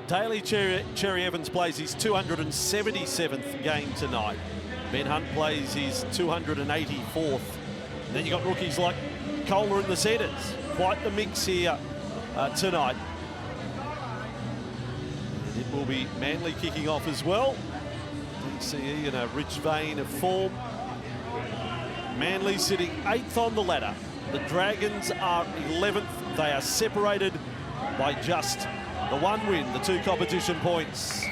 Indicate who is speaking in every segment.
Speaker 1: Daly Cherry Evans plays his 277th game tonight. Ben Hunt plays his 284th. And then you got rookies like Kohler in the centres. Quite the mix here tonight. And it will be Manly kicking off as well. DCE in a rich vein of form. Manly sitting 8th on the ladder. The Dragons are 11th. They are separated by just the one win, the 2 competition points.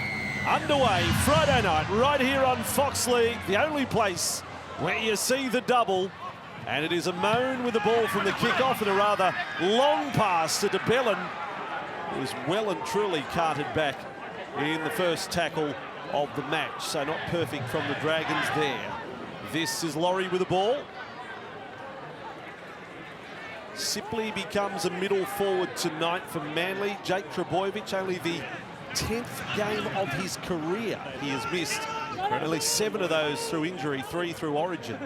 Speaker 1: Underway Friday night right here on Fox League, the only place where you see the double. And it is Amone with the ball from the kick-off and a rather long pass to de Belin, who was well and truly carted back in the first tackle of the match. So not perfect from the Dragons there. This is Laurie with the ball. Sipley becomes a middle forward tonight for Manly. Jake Trbojevic, only the 10th game of his career he has missed. At least 7 of those through injury, 3 through Origin.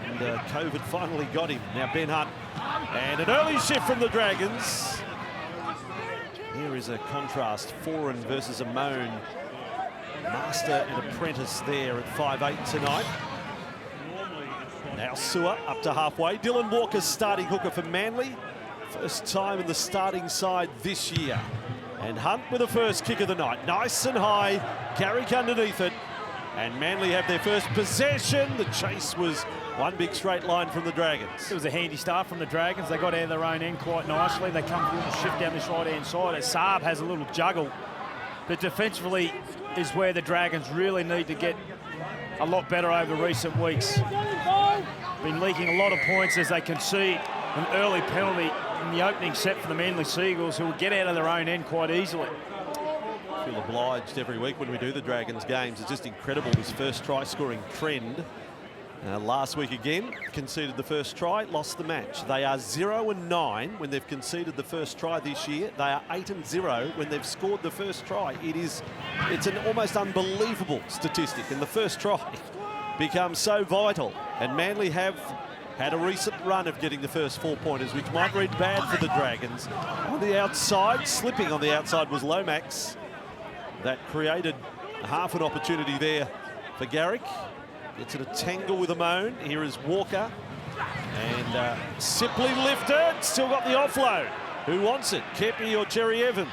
Speaker 1: And COVID finally got him. Now Ben Hunt. And an early shift from the Dragons. Here is a contrast, Foran versus Amone. Master and apprentice there at 5'8" tonight. Now Sewer up to halfway. Dylan Walker's starting hooker for Manly. First time in the starting side this year. And Hunt with the first kick of the night. Nice and high. Carrick underneath it. And Manly have their first possession. The chase was one big straight line from the Dragons.
Speaker 2: It was a handy start from the Dragons. They got out of their own end quite nicely. They come through the shift down this right-hand side. As Saab has a little juggle. But defensively is where the Dragons really need to get a lot better over recent weeks. Been leaking a lot of points as they concede an early penalty in the opening set for the Manly Seagulls, who will get out of their own end quite easily.
Speaker 1: I feel obliged every week when we do the Dragons games. It's just incredible, this first try scoring trend. Last week again, conceded the first try, lost the match. They are 0-9 when they've conceded the first try this year. They are 8-0 when they've scored the first try. It's an almost unbelievable statistic, and the first try becomes so vital. And Manly have had a recent run of getting the first 4-pointers, which might read bad for the Dragons. On the outside, slipping on the outside was Lomax. That created half an opportunity there for Garrick. Gets in a tangle with Amone. Here is Walker. And Sipley lifted, still got the offload. Who wants it, Kepi or Cherry Evans?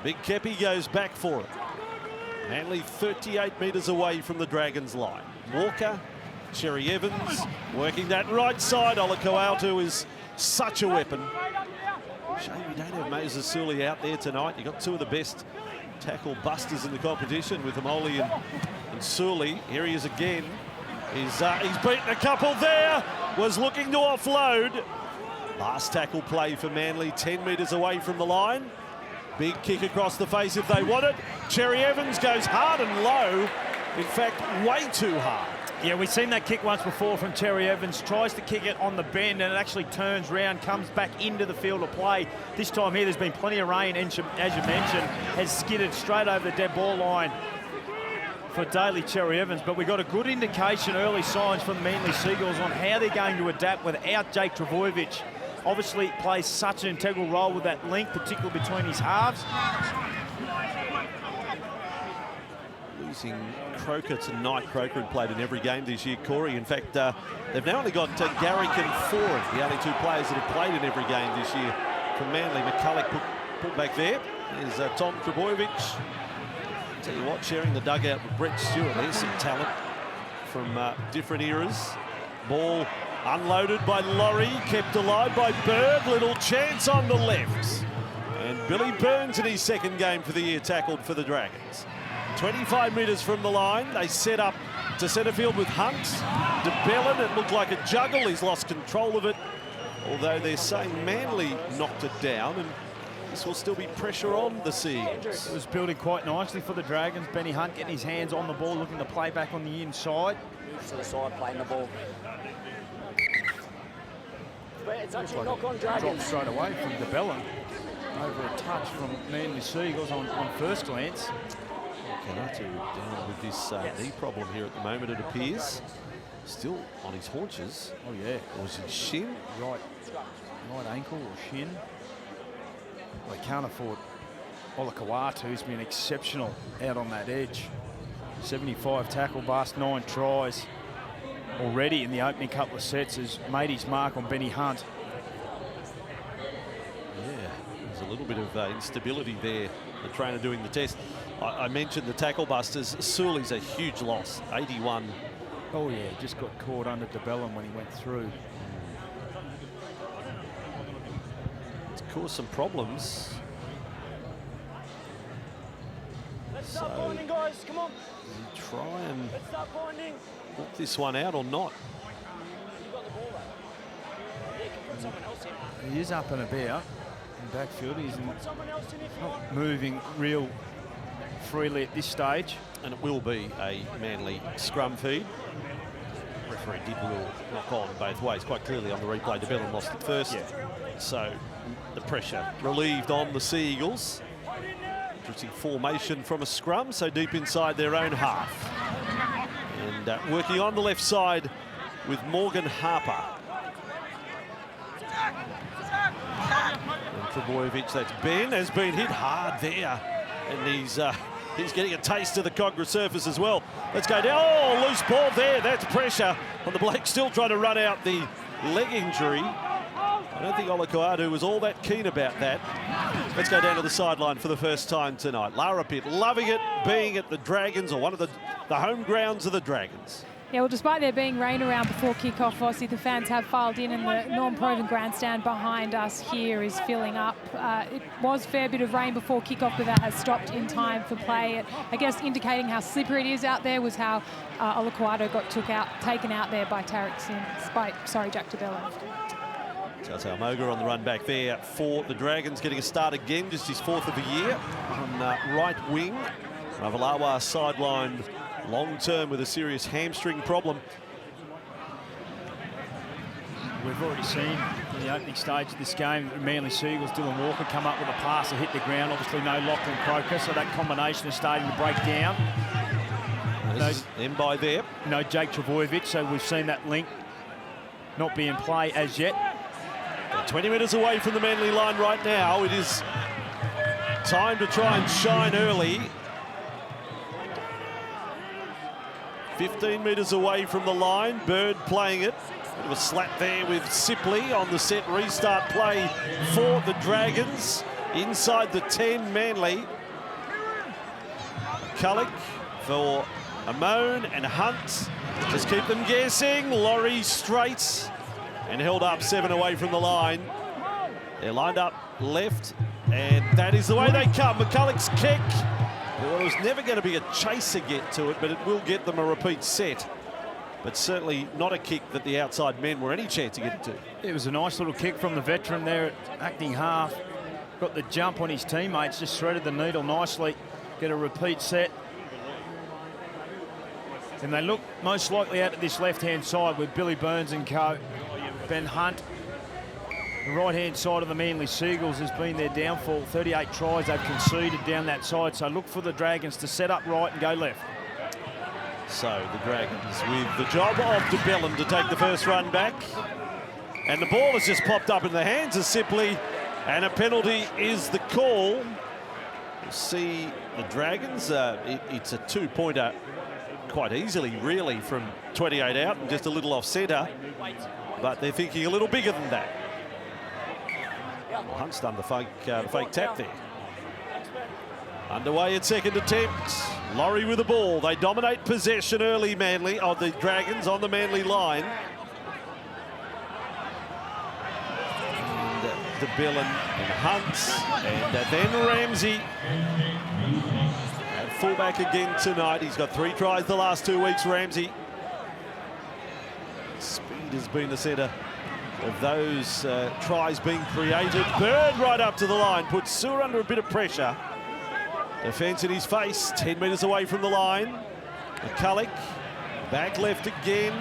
Speaker 1: Big Kepi goes back for it. Manly 38 metres away from the Dragons line. Walker, Cherry Evans, working that right side. Olakoautu is such a weapon. Shame we don't have Moses Sully out there tonight. You've got 2 of the best tackle busters in the competition with Amoli and Sully. Here he is again. He's beaten a couple there. Was looking to offload. Last tackle play for Manly, 10 metres away from the line. Big kick across the face if they want it. Cherry Evans goes hard and low. In fact, way too hard.
Speaker 2: Yeah, we've seen that kick once before from Cherry Evans. Tries to kick it on the bend and it actually turns round, comes back into the field of play. This time here, there's been plenty of rain, and as you mentioned, has skidded straight over the dead ball line for Daly Cherry Evans. But we got a good indication, early signs from the Manly Seagulls on how they're going to adapt without Jake Trbojevic. Obviously plays such an integral role with that link, particularly between his halves.
Speaker 1: Losing Croker tonight. Croker had played in every game this year, Corey. In fact, they've now only got Garrick and Ford, the only 2 players that have played in every game this year from Manly. McCulloch put back there. There's Tom Trbojevic. Tell you what, sharing the dugout with Brett Stewart. There's some talent from different eras. Ball unloaded by Laurie, kept alive by Bird. Little chance on the left. And Billy Burns in his second game for the year tackled for the Dragons. 25 metres from the line. They set up to centre field with Hunt. De Belin, it looked like a juggle. He's lost control of it. Although they're saying Manly knocked it down, and this will still be pressure on the Seagulls.
Speaker 2: It was building quite nicely for the Dragons. Benny Hunt getting his hands on the ball, looking to play back on the inside.
Speaker 3: Moves to the side, playing the ball. It's actually a knock on Dragons.
Speaker 2: Dropped straight away from de Belin. Over a touch from Manly Seagulls on first glance.
Speaker 1: Kanatu down with this knee problem here at the moment, it appears. Still on his haunches.
Speaker 2: Oh, yeah.
Speaker 1: Or was it shin?
Speaker 2: Right ankle or shin. They can't afford Illawarra's been exceptional out on that edge. 75 tackle bust, 9 tries already in the opening couple of sets, has made his mark on Benny Hunt.
Speaker 1: Yeah, there's a little bit of instability there, the trainer doing the test. I mentioned the tackle busters. Sully's a huge loss, 81.
Speaker 2: Oh yeah, just got caught under DeBellum when he went through.
Speaker 1: It's caused some problems.
Speaker 3: Let's start binding, guys. Come on.
Speaker 1: Does he try and
Speaker 3: Let's start binding.
Speaker 1: walk this one out or not?
Speaker 3: You got the ball, though. Yeah, you can put someone else in.
Speaker 2: He is up and about in backfield. He's
Speaker 3: Put someone else in if you want.
Speaker 2: not moving real freely at this stage.
Speaker 1: And it will be a Manly scrum feed. Referee did rule knock on both ways quite clearly on the replay. DeBellum lost it first.
Speaker 2: Yeah.
Speaker 1: So the pressure relieved on the Sea Eagles. Interesting formation from a scrum, so deep inside their own half. And working on the left side with Morgan Harper. And Trebojevic, that's Ben, has been hit hard there. And he's getting a taste of the Cogra surface as well. Let's go down. Oh, loose ball there. That's pressure on the Blake, still trying to run out the leg injury. I don't think Illawarra was all that keen about that. Let's go down to the sideline for the first time tonight. Lara Pitt loving it, being at the Dragons, or one of the home grounds of the Dragons.
Speaker 4: Yeah, well, despite there being rain around before kick-off, obviously the fans have filed in, and the Norm Proven grandstand behind us here is filling up. It was a fair bit of rain before kick-off, but that has stopped in time for play. I guess indicating how slippery it is out there was how Illawarra got taken out there by Jack DeBellum.
Speaker 1: Tautau Moga on the run back there for the Dragons, getting a start again, just his 4th of the year on right wing. Ravalawa sidelined long term with a serious hamstring problem.
Speaker 2: We've already seen in the opening stage of this game, Manly Seagulls, Dylan Walker come up with a pass that hit the ground. Obviously no Lachlan Croker, so that combination is starting to break down.
Speaker 1: By there.
Speaker 2: No Jake Trebojevic, so we've seen that link not be in play as yet.
Speaker 1: 20 metres away from the Manly line right now. It is time to try and shine early. 15 metres away from the line. Bird playing it. It was slap there with Sipley on the set restart play for the Dragons. Inside the 10, Manly. Cullick for Amone and Hunt. Just keep them guessing. Laurie straight and held up 7 away from the line. They're lined up left, and that is the way they come. McCulloch's kick. Well, it was never going to be a chaser get to it, but it will get them a repeat set. But certainly not a kick that the outside men were any chance of getting to.
Speaker 2: It was a nice little kick from the veteran there at acting half. Got the jump on his teammates, just threaded the needle nicely. Get a repeat set. And they look most likely out at this left-hand side with Billy Burns and co. Ben Hunt. The right-hand side of the Manly Seagulls has been their downfall. 38 tries they've conceded down that side. So look for the Dragons to set up right and go left.
Speaker 1: So the Dragons with the job of DeBellum to take the first run back. And the ball has just popped up in the hands of Sipley. And a penalty is the call. We'll see the Dragons. It's a 2-pointer quite easily, really, from 28 out and just a little off centre. But they're thinking a little bigger than that. Well, Hunt's done the fake tap there. Underway at second attempt. Laurie with the ball. They dominate possession early, Manly, of the Dragons on the Manly line. And DeBellum and Hunt. And then Ramsey. At fullback again tonight. He's got 3 tries the last 2 weeks, Ramsey. Speed has been the centre of those tries being created. Bird right up to the line, puts Sewer under a bit of pressure. Defence in his face, 10 metres away from the line. McCulloch, back left again.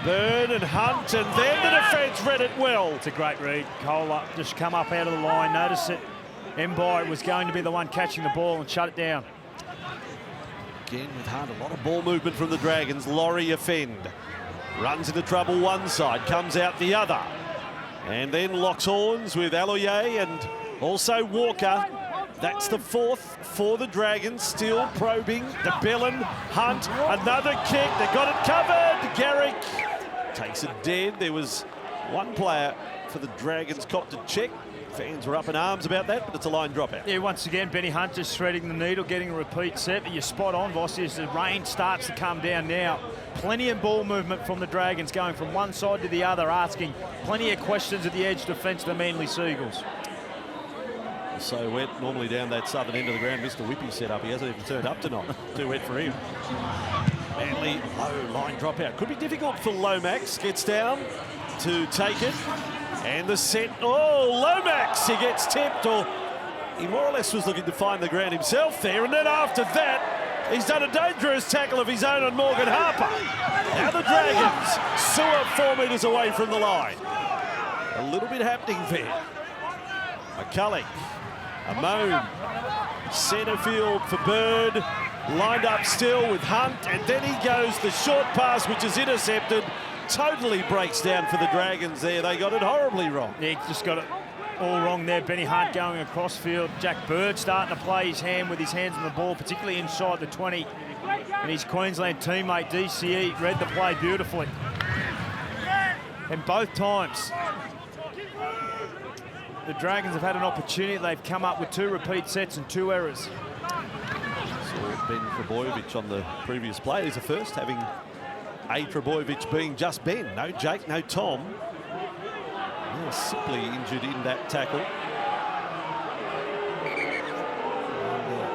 Speaker 1: Bird and Hunt, and then the defence read it well.
Speaker 2: It's a great read. Kohler just come up out of the line. Notice that Mbai was going to be the one catching the ball and shut it down.
Speaker 1: Again with Hunt, a lot of ball movement from the Dragons. Laurie offend. Runs into trouble one side, comes out the other. And then locks horns with Aloye and also Walker. That's the 4th for the Dragons. Still probing. De Belin, Hunt, another kick. They got it covered. Garrick takes it dead. There was one player for the Dragons copped a check. Fans were up in arms about that, but it's a line dropout.
Speaker 2: Yeah, once again, Benny Hunt just threading the needle, getting a repeat set. But you're spot on, Vossi, as the rain starts to come down now. Plenty of ball movement from the Dragons, going from one side to the other, asking plenty of questions at the edge defence of the Manly Seagulls.
Speaker 1: So wet, normally down that southern end of the ground. Mr. Whippy set up. He hasn't even turned up tonight. Too wet for him. Manly, low line dropout. Could be difficult for Lomax. Gets down to take it. And the set, Lomax, he gets tipped, or he more or less was looking to find the ground himself there. And then after that, he's done a dangerous tackle of his own on Morgan Harper. Now the Dragons, Sewer 4 metres away from the line. A little bit happening there. McCulloch, Amon, centre field for Bird, lined up still with Hunt, and then he goes the short pass, which is intercepted. Totally breaks down for the Dragons there. They got it horribly wrong.
Speaker 2: Yeah, just got it all wrong there. Benny Hunt going across field. Jack Bird starting to play his hand with his hands on the ball, particularly inside the 20. And his Queensland teammate, DCE, read the play beautifully. And both times, the Dragons have had an opportunity. They've come up with 2 repeat sets and 2 errors.
Speaker 1: Saw Ben Trebojevic on the previous play. He's the first, having A. Trebojevic being just Ben. No Jake, no Tom. Yeah, simply injured in that tackle.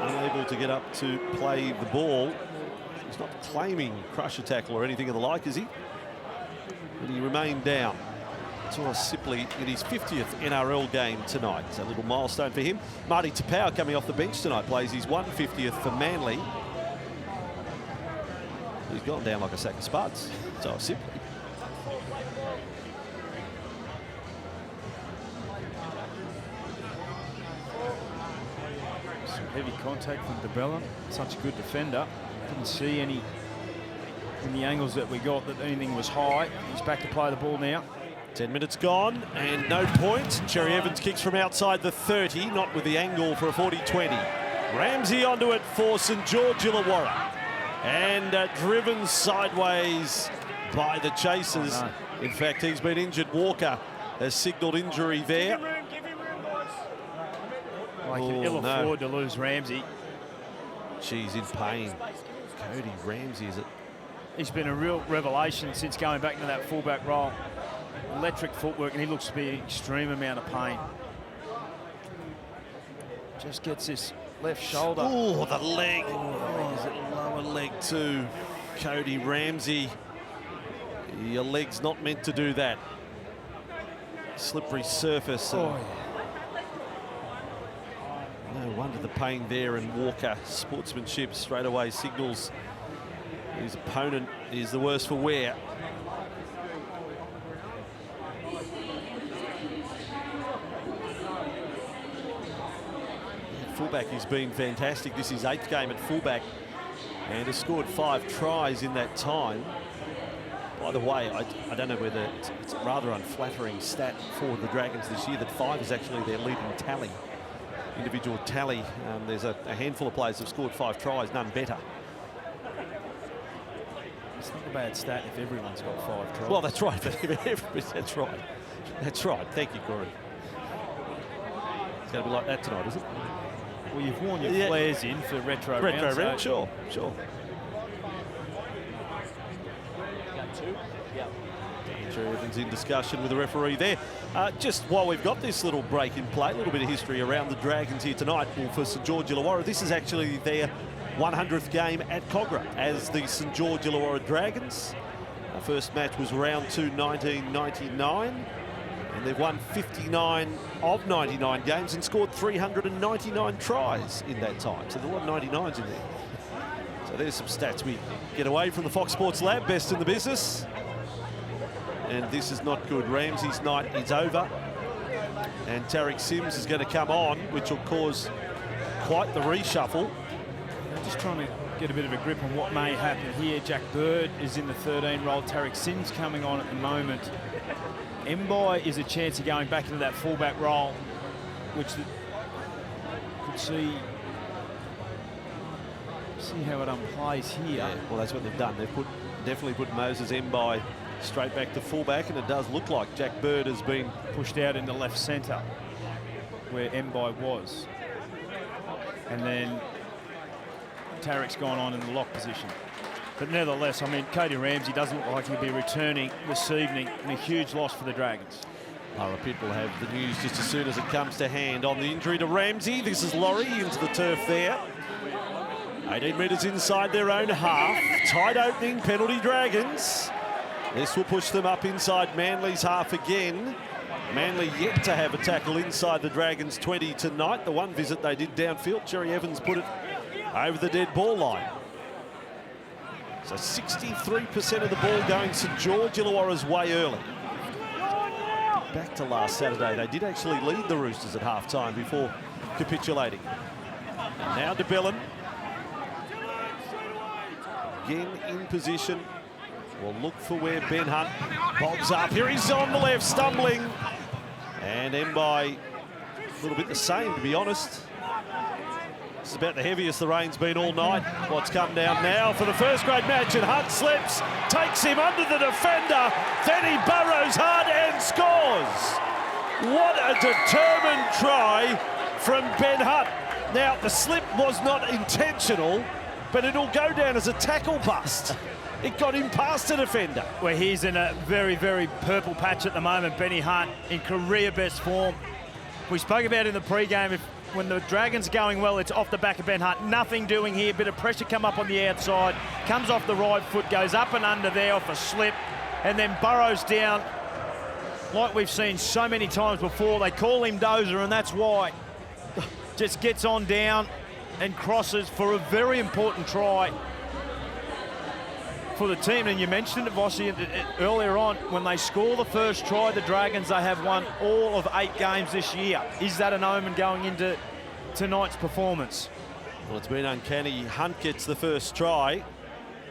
Speaker 1: And, unable to get up to play the ball. He's not claiming crusher tackle or anything of the like, is he? But he remained down. Tua Sipley in his 50th NRL game tonight. It's a little milestone for him. Marty Tapau coming off the bench tonight, plays his 150th for Manly. He's gone down like a sack of spuds. So Sipley.
Speaker 2: Some heavy contact from De Belin. Such a good defender. Didn't see any in the angles that we got that anything was high. He's back to play the ball now.
Speaker 1: 10 minutes gone and no point. Cherry Evans kicks from outside the 30, not with the angle for a 40-20. Ramsey onto it for St George Illawarra. And driven sideways by the chasers.
Speaker 2: Oh, no.
Speaker 1: In fact, he's been injured. Walker has signalled injury there.
Speaker 2: I can ill afford to lose Ramsey.
Speaker 1: She's in pain. Cody Ramsey, is it?
Speaker 2: He's been a real revelation since going back into that fullback role. Electric footwork, and he looks to be an extreme amount of pain. Just gets this left shoulder.
Speaker 1: Oh, the leg. Oh, is it lower leg too? Cody Ramsey. Your leg's not meant to do that. Slippery surface.
Speaker 2: Oh, yeah.
Speaker 1: No wonder the pain there, and Walker, sportsmanship, straight away signals his opponent is the worse for wear. Fullback, he's been fantastic. This is his 8th game at fullback and has scored 5 tries in that time. By the way, I don't know whether it's a rather unflattering stat for the Dragons this year that 5 is actually their leading tally, individual tally. There's a handful of players that have scored 5 tries, none better.
Speaker 2: It's not a bad stat if everyone's got 5 tries.
Speaker 1: Well, that's right. That's right. That's right. Thank you, Corey. It's going to be like that tonight, is it?
Speaker 2: Well, you've worn your flares in for retro round.
Speaker 1: Sure.
Speaker 3: Got 2? Yeah.
Speaker 1: Cherry Evans in discussion with the referee there. Just while we've got this little break in play, a little bit of history around the Dragons here tonight. Well, for St George Illawarra, this is actually their 100th game at Cogra as the St George Illawarra Dragons. Our first match was round 2, 1999. And they've won 59 of 99 games and scored 399 tries in that time. So there are a lot of 99s in there. So there's some stats. We get away from the Fox Sports Lab, best in the business. And this is not good. Ramsey's night is over. And Tarek Sims is going to come on, which will cause quite the reshuffle.
Speaker 2: Just trying to get a bit of a grip on what may happen here. Jack Bird is in the 13 role. Tarek Sims coming on at the moment. Mbai is a chance of going back into that fullback role, which could see how it unplays here.
Speaker 1: Yeah, well, that's what they've done. They've definitely put Moses Mbai straight back to fullback, and it does look like Jack Bird has been
Speaker 2: pushed out into left centre where Mbai was. And then Tarek's gone on in the lock position. But nevertheless, I mean, Cody Ramsey doesn't look like he'll be returning this evening, and a huge loss for the Dragons.
Speaker 1: Lara Pitt will have the news just as soon as it comes to hand on the injury to Ramsey. This is Laurie into the turf there. 18 metres inside their own half. Tight opening, penalty Dragons. This will push them up inside Manly's half again. Manly yet to have a tackle inside the Dragons 20 tonight. The one visit they did downfield, Cherry Evans put it over the dead ball line. So 63% of the ball going St George. Illawarra's way early. Back to last Saturday, they did actually lead the Roosters at half-time before capitulating. And now de Belin. Again in position. We'll look for where Ben Hunt bobs up. Here he's on the left, stumbling. And Mbai, a little bit the same, to be honest. This is about the heaviest the rain's been all night. What's come down now for the first grade match, and Hunt slips, takes him under the defender, then he burrows hard and scores. What a determined try from Ben Hunt. Now, the slip was not intentional, but it'll go down as a tackle bust. It got him past the defender.
Speaker 2: Well, he's in a very, very purple patch at the moment, Benny Hunt, in career best form. We spoke about in the pre-game, when the Dragons are going well, it's off the back of Ben Hunt. Nothing doing here, bit of pressure come up on the outside, comes off the right foot, goes up and under there off a slip, and then burrows down like we've seen so many times before. They call him Dozer, and that's why. Just gets on down and crosses for a very important try for the team. And you mentioned it, Vossi, earlier on, when they score the first try, the Dragons, they have won all of 8 games this year. Is that an omen going into tonight's performance?
Speaker 1: Well, it's been uncanny. Hunt gets the first try.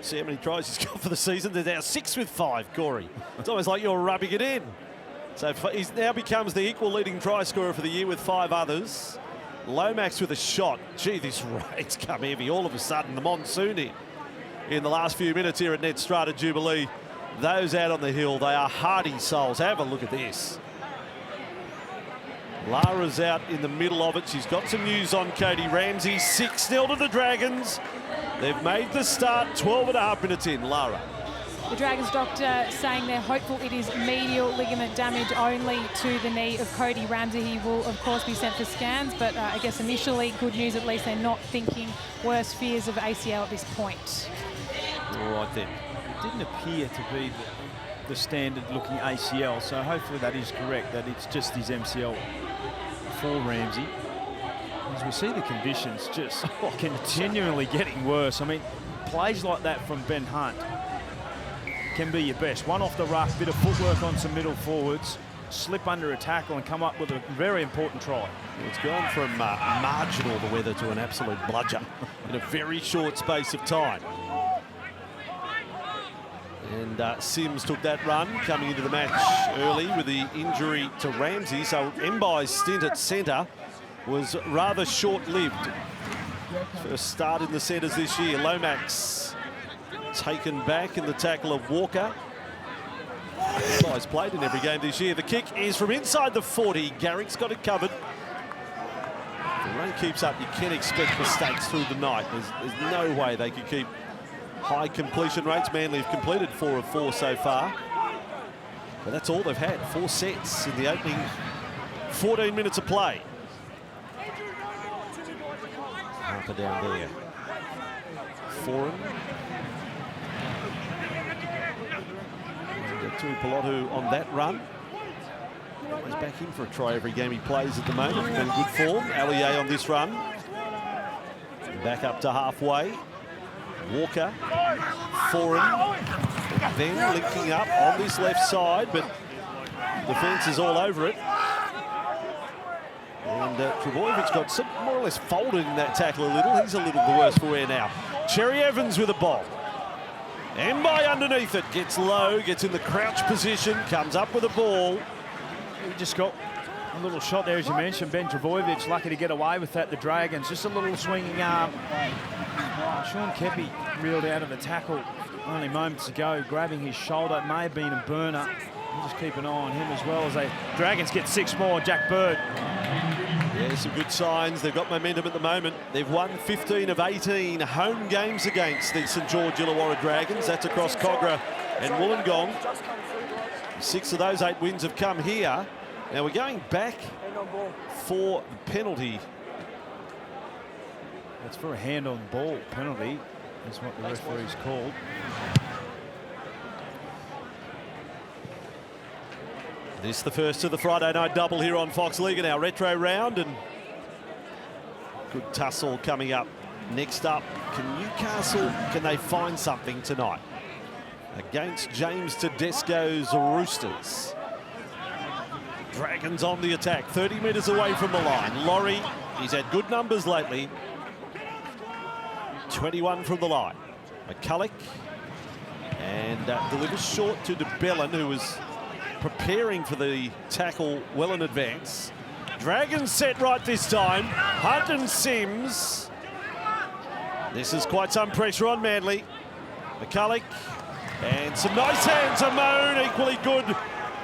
Speaker 1: See how many tries he's got for the season. They're now 6 with 5, Corey. It's almost like you're rubbing it in. So he now becomes the equal leading try scorer for the year with 5 others. Lomax with a shot. Gee, this rain's come heavy. All of a sudden, the monsoon in the last few minutes here at Ned Strata Jubilee. Those out on the hill, they are hardy souls. Have a look at this. Lara's out in the middle of it. She's got some news on Cody Ramsey. 6-0 to the Dragons. They've made the start, 12.5 minutes in. Lara.
Speaker 4: The Dragons doctor saying they're hopeful it is medial ligament damage only to the knee of Cody Ramsey. He will, of course, be sent for scans, but I guess initially, good news, at least they're not thinking worse fears of ACL at this point.
Speaker 1: All right then.
Speaker 2: It didn't appear to be the standard-looking ACL, so hopefully that is correct, that it's just his MCL for Ramsey. As we see the conditions just continually getting worse. I mean, plays like that from Ben Hunt can be your best. One off the ruck, bit of footwork on some middle forwards, slip under a tackle and come up with a very important try.
Speaker 1: It's gone from marginal, the weather, to an absolute bludger in a very short space of time. And Sims took that run coming into the match early with the injury to Ramsey. So Mbai's stint at centre was rather short-lived. First start in the centres this year. Lomax taken back in the tackle of Walker. Mbai's played in every game this year. The kick is from inside the 40. Garrick's got it covered. If the rain keeps up, you can expect mistakes through the night. There's no way they could keep high completion rates. Manly have completed 4 of 4 so far. But that's all they've had. 4 sets in the opening 14 minutes of play. Harper down there. Foran. And Tui Pelotu on that run. He's back in for a try every game he plays at the moment. In good form. Allier on this run. Back up to halfway. Walker, Foran, then linking up on this left side, but the fence is all over it. And Trebojevic got some more or less folded in that tackle a little. He's a little the worse for wear now. Cherry Evans with a bob. Mbai underneath it, gets low, gets in the crouch position, comes up with a ball.
Speaker 2: He just got A little shot there, as you mentioned. Ben Trbojevic lucky to get away with that. The Dragons, just a little swinging arm. Sean Kepi reeled out of the tackle only moments ago, grabbing his shoulder. It may have been a burner. We'll just keep an eye on him as well as they Dragons get 6 more. Jack Bird.
Speaker 1: Yeah, some good signs. They've got momentum at the moment. They've won 15 of 18 home games against the St George Illawarra Dragons. That's across Cogra and Wollongong. 6 of those 8 wins have come here. Now we're going back for the penalty.
Speaker 2: That's for a hand on ball penalty. That's what the referee's called.
Speaker 1: This is the first of the Friday night double here on Fox League, and our retro round, and good tussle coming up. Next up, can Newcastle, can they find something tonight against James Tedesco's Roosters? Dragons on the attack, 30 metres away from the line. Laurie, he's had good numbers lately. 21 from the line. McCulloch, and delivers short to DeBellin, who was preparing for the tackle well in advance. Dragons set right this time. Hunt and Sims. This is quite some pressure on Manly. McCulloch, and some nice hands. Amon, equally good.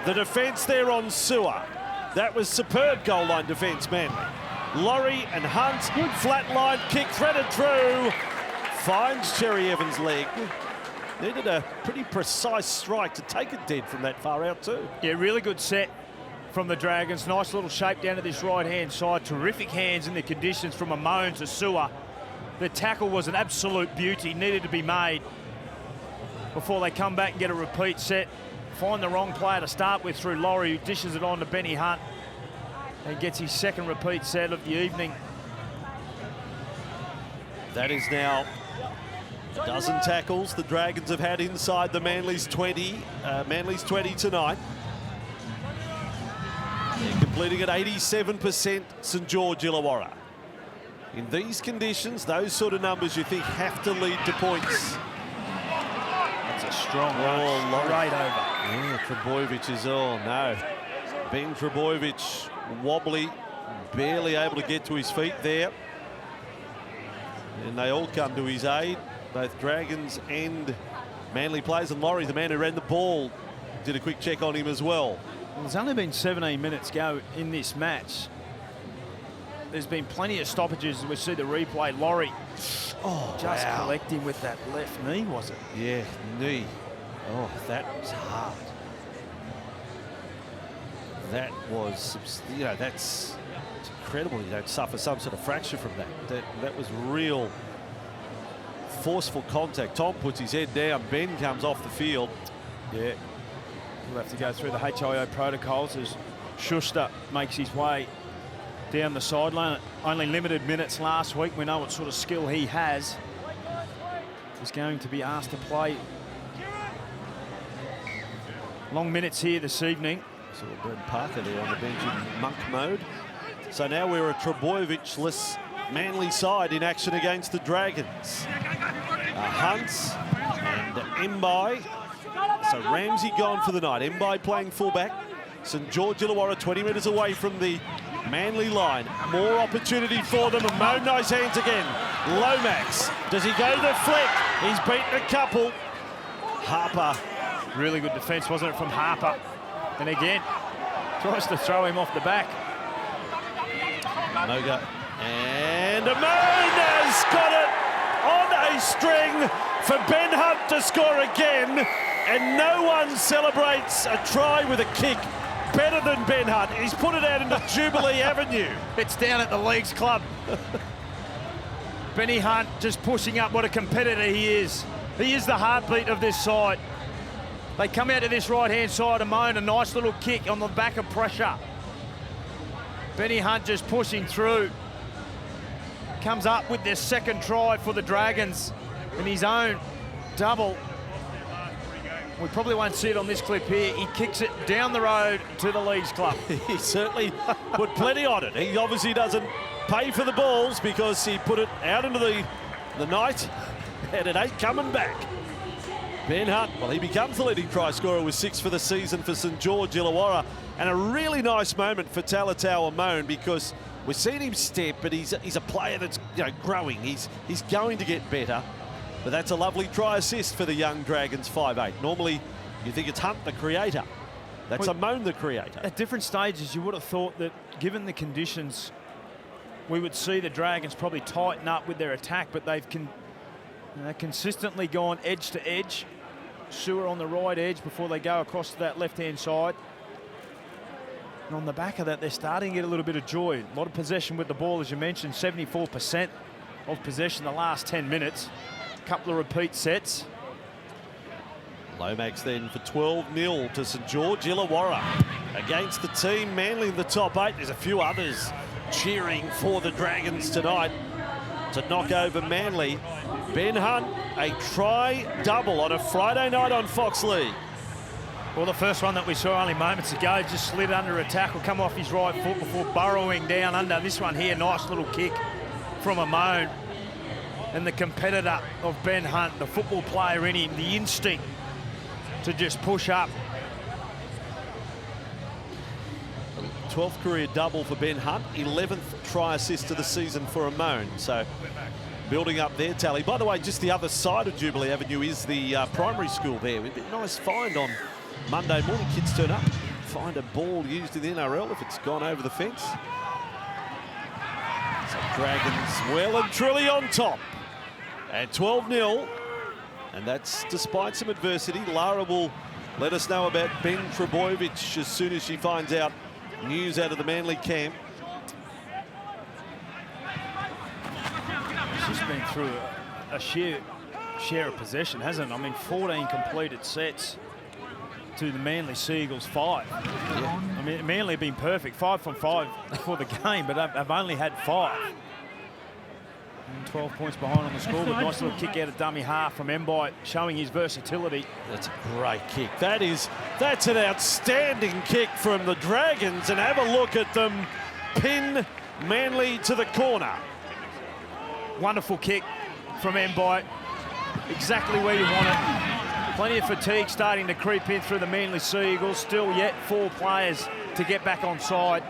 Speaker 1: The defence there on Sewer. That was superb goal line defence, Manly. Laurie and Hunt, flat line kick threaded through. Finds Cherry Evans' leg. Needed a pretty precise strike to take it dead from that far out too.
Speaker 2: Yeah, really good set from the Dragons. Nice little shape down to this right-hand side. Terrific hands in the conditions from Amon to Sewer. The tackle was an absolute beauty. Needed to be made before they come back and get a repeat set. Find the wrong player to start with through Laurie, who dishes it on to Benny Hunt and gets his second repeat set of the evening.
Speaker 1: That is now a dozen tackles the Dragons have had inside the Manly's 20. Manly's 20 tonight. They're completing at 87% St George Illawarra. In these conditions, those sort of numbers you think have to lead to points.
Speaker 2: That's a strong rush. Right over.
Speaker 1: Yeah, Trbojevic is, oh no. Ben Trbojevic wobbly, barely able to get to his feet there. And they all come to his aid, both Dragons and Manly players. And Laurie, the man who ran the ball, did a quick check on him as well.
Speaker 2: Well, there's only been 17 minutes go in this match. There's been plenty of stoppages. We see the replay. Laurie, just collecting with that left knee, was it?
Speaker 1: Yeah, knee. Oh, that was hard. That was, you know, it's incredible. You don't suffer some sort of fracture from that. That was real forceful contact. Tom puts his head down. Ben comes off the field.
Speaker 2: Yeah. We'll have to go through the HIO protocols as Schuster makes his way down the sideline. Only limited minutes last week. We know what sort of skill he has. He's going to be asked to play long minutes here this evening.
Speaker 1: Saw Brent Parker there on the bench in monk mode. So now we're a Trbojevic-less Manly side in action against the Dragons. Hunt and Mbai. So Ramsey gone for the night. Mbai playing fullback. St George Illawarra 20 metres away from the Manly line. More opportunity for them. And Mo, nice hands again. Lomax. Does he go to Fleck? He's beaten a couple. Harper.
Speaker 2: Really good defence, wasn't it, from Harper? And again, tries to throw him off the back.
Speaker 1: No go. And Amon has got it on a string for Ben Hunt to score again. And no one celebrates a try with a kick better than Ben Hunt. He's put it out into Jubilee Avenue.
Speaker 2: It's down at the Leagues Club. Benny Hunt just pushing up. What a competitor he is. He is the heartbeat of this side. They come out to this right-hand side. Amon, a nice little kick on the back of pressure. Benny Hunt just pushing through. Comes up with their second try for the Dragons in his own double. We probably won't see it on this clip here. He kicks it down the road to the Leagues Club.
Speaker 1: He certainly put plenty on it. He obviously doesn't pay for the balls because he put it out into the night, and it ain't coming back. Ben Hunt, well, he becomes the leading try scorer with 6 for the season for St George Illawarra. And a really nice moment for Talatau Amone, because we've seen him step, but he's a player that's growing. He's going to get better. But that's a lovely try assist for the young Dragons, 5'8". Normally, you think it's Hunt, the creator. That's Amone, the creator.
Speaker 2: At different stages, you would have thought that, given the conditions, we would see the Dragons probably tighten up with their attack, but they've consistently gone edge to edge. Sewer on the right edge before they go across to that left-hand side. And on the back of that, they're starting to get a little bit of joy. A lot of possession with the ball, as you mentioned, 74% of possession the last 10 minutes. A couple of repeat sets.
Speaker 1: Lomax then for 12-0 to St George Illawarra. Against the team, Manly in the top 8. There's a few others cheering for the Dragons tonight to knock over Manly. Ben Hunt, a try-double on a Friday night on Fox League.
Speaker 2: Well, the first one that we saw only moments ago just slid under a tackle, come off his right foot before burrowing down under. This one here, nice little kick from Amone. And the competitor of Ben Hunt, the football player in him, the instinct to just push up.
Speaker 1: 12th career double for Ben Hunt, 11th try assist of the season for Amone. So building up their tally. By the way, just the other side of Jubilee Avenue is the primary school there. A nice find on Monday morning. Kids turn up, find a ball used in the NRL if it's gone over the fence. So Dragons well and truly on top at 12-0. And that's despite some adversity. Lara will let us know about Ben Trebojevic as soon as she finds out news out of the Manly camp.
Speaker 2: She's been through a share of possession, hasn't it? I mean, 14 completed sets to the Manly Seagulls 5.
Speaker 1: Yeah.
Speaker 2: I mean, Manly have been perfect, 5 from 5 for the game, but I've only had 5. And 12 points behind on the scoreboard. Nice little kick out of dummy half from Mbai, showing his versatility.
Speaker 1: That's a great kick. That's an outstanding kick from the Dragons, and have a look at them pin Manly to the corner.
Speaker 2: Wonderful kick from Mbai. Exactly where you want it. Plenty of fatigue starting to creep in through the Manly Seagulls. Still yet 4 players to get back on side.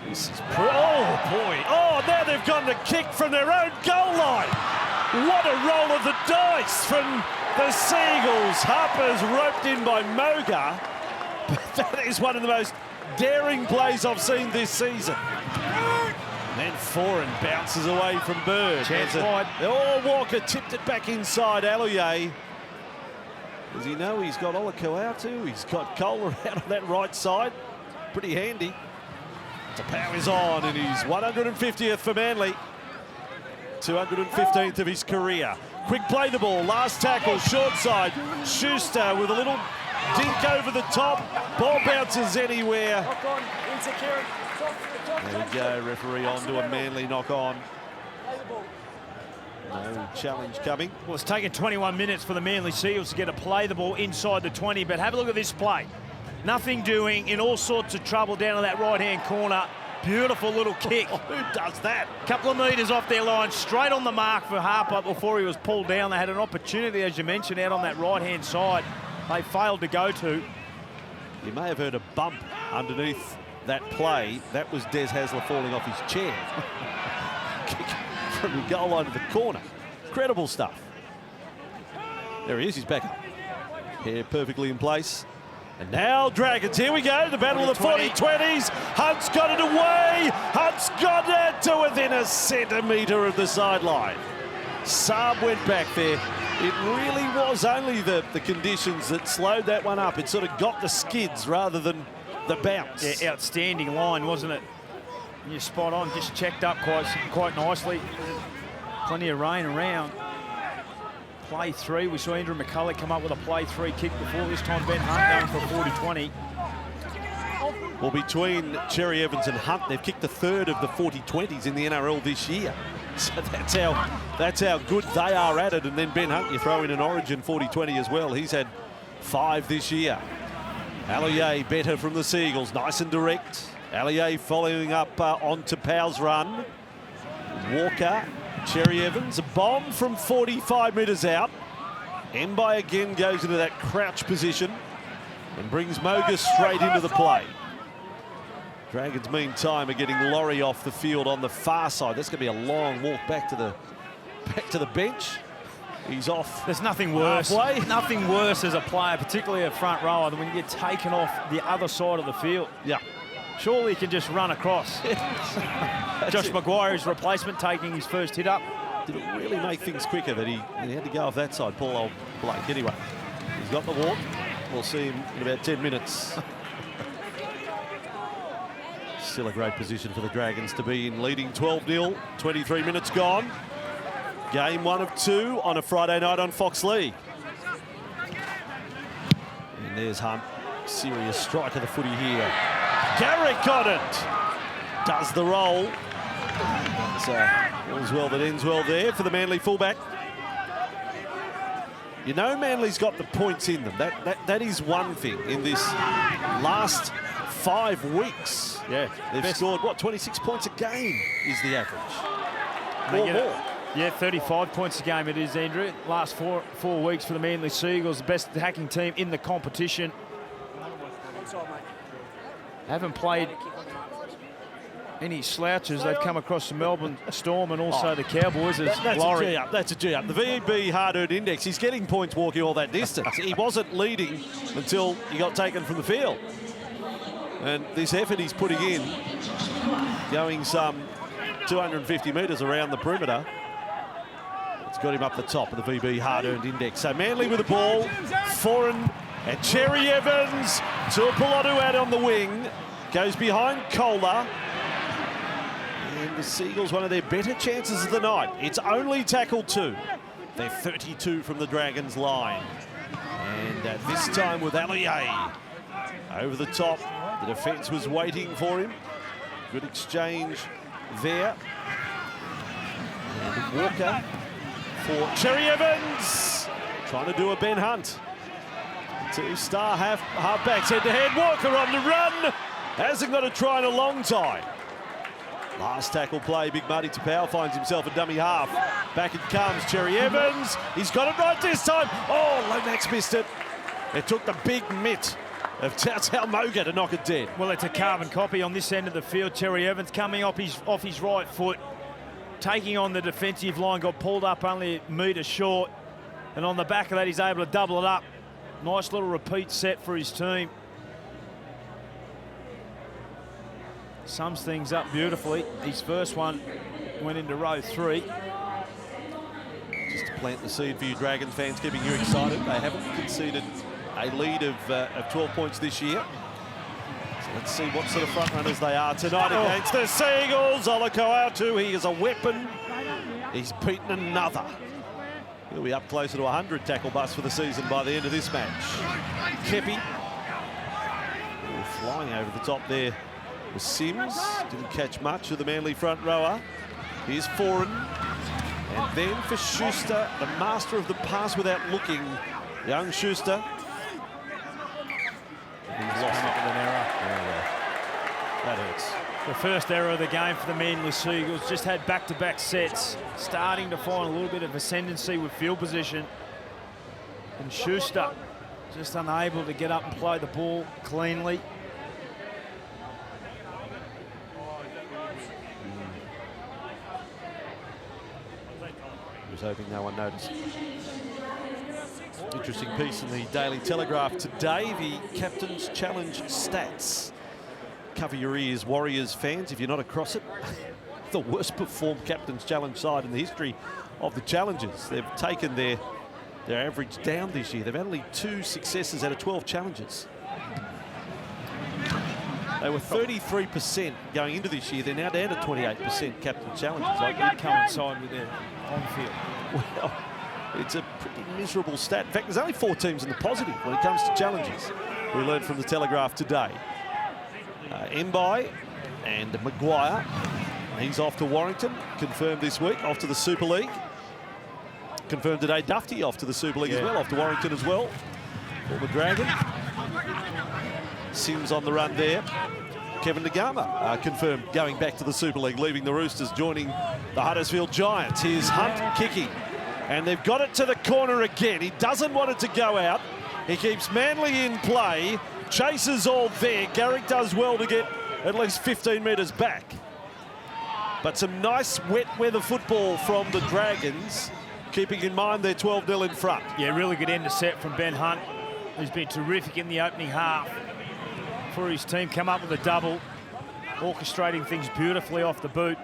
Speaker 1: This is oh boy! Oh, now they've gotten a kick from their own goal line. What a roll of the dice from the Seagulls. Harper's roped in by Moga. But that is one of the most daring plays I've seen this season. Then Foran bounces away from Bird.
Speaker 2: Chance wide.
Speaker 1: Oh, Walker tipped it back inside Alloye. Does he know he's got Olakau'atu? He's got Kohler out on that right side. Pretty handy. Tapau is on, and he's 150th for Manly. 215th of his career. Quick play the ball, last tackle, short side. Schuster with a little dink over the top. Ball bounces anywhere. There we go, referee on to a Manly knock on. No challenge coming.
Speaker 2: Well, it's taken 21 minutes for the Manly Seagulls to get a play the ball inside the 20, but have a look at this play. Nothing doing, in all sorts of trouble down to that right-hand corner. Beautiful little kick.
Speaker 1: Oh, who does that?
Speaker 2: Couple of metres off their line, straight on the mark for Harper before he was pulled down. They had an opportunity, as you mentioned, out on that right-hand side. They failed to go to.
Speaker 1: You may have heard a bump underneath that play. That was Des Hasler falling off his chair. Kick from the goal line to the corner. Incredible stuff. There he is, he's back up. Hair perfectly in place. And now Dragons, here we go, the battle of the 40-20s. Hunt's got it away. Hunt's got it to within a centimetre of the sideline. Saab went back there. It really was only the conditions that slowed that one up. It sort of got the skids rather than the bounce.
Speaker 2: Yeah, outstanding line, wasn't it? You're spot on, just checked up quite nicely. Plenty of rain around. Play 3, we saw Andrew McCullough come up with a play 3 kick before. This time Ben Hunt going for a 40-20.
Speaker 1: Well, between Cherry Evans and Hunt, they've kicked the third of the 40-20s in the NRL this year. So that's how good they are at it. And then Ben Hunt, you throw in an Origin 40-20 as well. He's had 5 this year. Alloye better from the Seagulls, nice and direct. Alloye following up onto Powell's run. Walker, Cherry Evans, a bomb from 45 metres out. Mbai again goes into that crouch position and brings Moga straight into the play. Dragons, meantime, are getting Laurie off the field on the far side. That's going to be a long walk back to the bench. He's off.
Speaker 2: There's nothing worse.
Speaker 1: Halfway.
Speaker 2: Nothing worse as a player, particularly a front rower, than when you get taken off the other side of the field.
Speaker 1: Yeah.
Speaker 2: Surely he can just run across. Josh Maguire, his replacement, taking his first hit up.
Speaker 1: Did it really make things quicker that he had to go off that side, Paul old Blake. Anyway, he's got the walk. We'll see him in about 10 minutes. Still a great position for the Dragons to be in, leading 12-0, 23 minutes gone. Game 1 of 2 on a Friday night on Fox League. And there's Hunt. Serious strike of the footy here. Garrick got it. Does the roll. So all's well that ends well there for the Manly fullback. You know Manly's got the points in them. That is one thing in this last 5 weeks.
Speaker 2: Yeah,
Speaker 1: they've scored, what, 26 points a game is the average. More.
Speaker 2: Yeah, 35 points a game it is, Andrew. Last four weeks for the Manly Seagulls, the best attacking team in the competition. Haven't played any slouches. They've come across the Melbourne Storm and also the Cowboys as Laurie.
Speaker 1: That's a G up. The VB hard-earned index, he's getting points walking all that distance. He wasn't leading until he got taken from the field. And this effort he's putting in, going some 250 metres around the perimeter, it's got him up the top of the VB hard-earned index. So Manly with the ball, Foran and Cherry Evans. Tuapolotu out on the wing, goes behind Kohler. And the Seagulls, one of their better chances of the night. It's only tackle 2. They're 32 from the Dragons line. And this time with Allier over the top. The defence was waiting for him. Good exchange there. And Walker for Cherry Evans. Trying to do a Ben Hunt. 2-star halfbacks head-to-head. Walker on the run. Hasn't got a try in a long time. Last tackle play, Big Marty Tapau finds himself a dummy half. Back it comes, Cherry Evans. He's got it right this time. Oh, Lomax missed it. It took the big mitt of Tautau Moga to knock it dead.
Speaker 2: Well, it's a carbon copy on this end of the field. Cherry Evans coming off his right foot, taking on the defensive line, got pulled up only a metre short. And on the back of that, he's able to double it up. Nice little repeat set for his team. Sums things up beautifully. His first one went into row 3.
Speaker 1: Just to plant the seed for you Dragons fans, keeping you excited. They haven't conceded a lead of 12 points this year. So let's see what sort of front runners they are tonight against the Seagulls. Olakoautu, he is a weapon. He's beaten another. He'll be up closer to 100 tackle busts for the season by the end of this match. Kepi flying over the top there. Sims didn't catch much of the Manly front rower. Here's Foran. And then for Schuster, the master of the pass without looking. Young Schuster. He's lost it with an error. That hurts.
Speaker 2: The first error of the game for the Manly Seagulls. Just had back-to-back sets. Starting to find a little bit of ascendancy with field position. And Schuster just unable to get up and play the ball cleanly.
Speaker 1: Hoping no one noticed. Interesting piece in the Daily Telegraph today, the Captain's Challenge stats. Cover your ears, Warriors fans, if you're not across it. The worst performed Captain's Challenge side in the history of the challenges. They've taken their average down this year. They've had only 2 successes out of 12 challenges. They were 33% going into this year. They're now down to 28% Captain's Challenges.
Speaker 2: Like they coincide with their on-field.
Speaker 1: Well, it's a pretty miserable stat. In fact, there's only 4 teams in the positive when it comes to challenges. We learned from the Telegraph today. Mbai and Maguire. He's off to Warrington, confirmed this week, off to the Super League. Confirmed today, Dufty off to the Super League as well, off to Warrington as well. Former Dragon. Sims on the run there. Kevin Nagama confirmed going back to the Super League, leaving the Roosters, joining the Huddersfield Giants. Here's Hunt kicking. And they've got it to the corner again. He doesn't want it to go out. He keeps Manly in play. Chases all there. Garrick does well to get at least 15 metres back. But some nice wet weather football from the Dragons, keeping in mind they're 12-0 in front.
Speaker 2: Yeah, really good end to set from Ben Hunt, who's been terrific in the opening half for his team. Come up with a double, orchestrating things beautifully off the boot.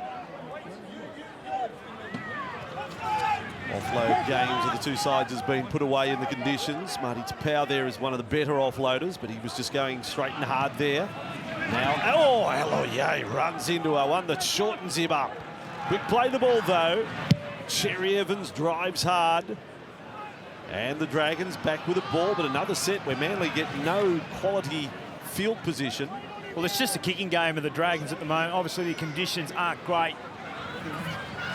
Speaker 1: Offload games of the two sides has been put away in the conditions. Marty Tapau there is one of the better offloaders, but he was just going straight and hard there. Now, oh, Aloye runs into a one that shortens him up. Quick play the ball though. Cherry Evans drives hard. And the Dragons back with the ball, but another set where Manly get no quality field position.
Speaker 2: Well, it's just a kicking game of the Dragons at the moment. Obviously, the conditions aren't great.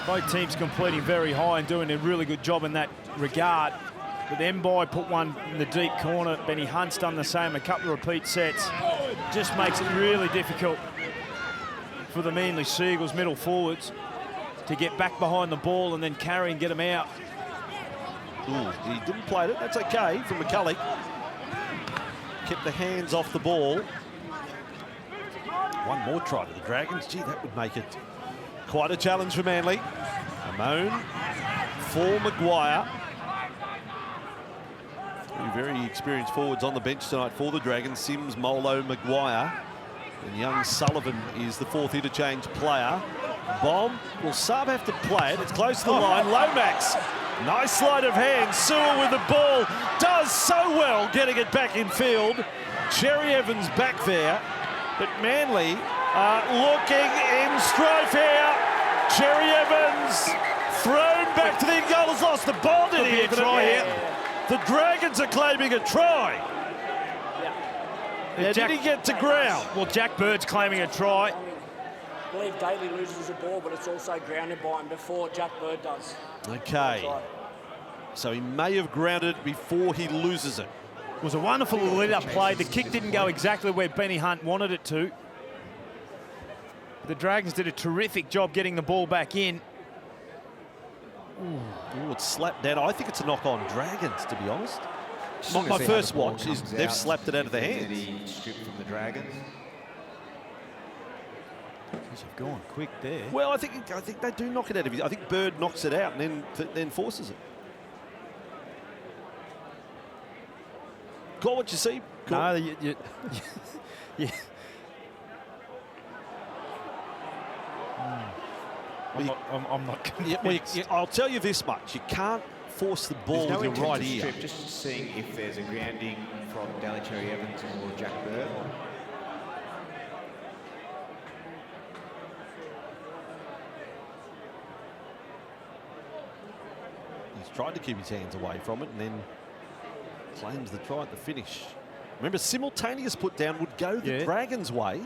Speaker 2: Both teams completing very high and doing a really good job in that regard. But Mbai put one in the deep corner. Benny Hunt's done the same, a couple of repeat sets. Just makes it really difficult for the Manly Seagulls middle forwards to get back behind the ball and then carry and get them out.
Speaker 1: Ooh, he didn't play it. That's okay from McCulloch. Kept the hands off the ball. One more try to the Dragons. Gee, that would make it quite a challenge for Manly. Amon for Maguire. Three very experienced forwards on the bench tonight for the Dragons. Sims, Molo, Maguire. And young Sullivan is the fourth interchange player. Bomb. Will Saab have to play it? It's close to the line. Lomax. Nice sleight of hand. Sewell with the ball. Does so well getting it back in field. Cherry Evans back there. But Manly looking in strife here. Cherry Evans thrown back to the goal. Has lost the ball. Did he even try here? The Dragons are claiming a try. Yeah, did he get to ground?
Speaker 2: Well, Jack Bird's claiming a try.
Speaker 3: I believe Daly loses the ball, but it's also grounded by him before Jack Bird does.
Speaker 1: Okay. So he may have grounded it before he loses it.
Speaker 2: It was a wonderful lead-up play. The kick didn't go exactly where Benny Hunt wanted it to. The Dragons did a terrific job getting the ball back in.
Speaker 1: Ooh, it's slapped down. I think it's a knock on Dragons, to be honest. My first watch is they've slapped it out of their hands.
Speaker 5: Strip from the Dragons.
Speaker 2: They've gone quick there.
Speaker 1: Well, I think they do knock it out of you. I think Bird knocks it out and then forces it. Call what you see.
Speaker 2: No, yeah. I'm not convinced.
Speaker 1: I'll tell you this much. You can't force the ball with your right ear.
Speaker 5: Strip, just seeing if there's a grounding from Daly Cherry Evans or Jack Bird.
Speaker 1: He's tried to keep his hands away from it and then claims the try at the finish. Remember, simultaneous put down would go the Dragons' way.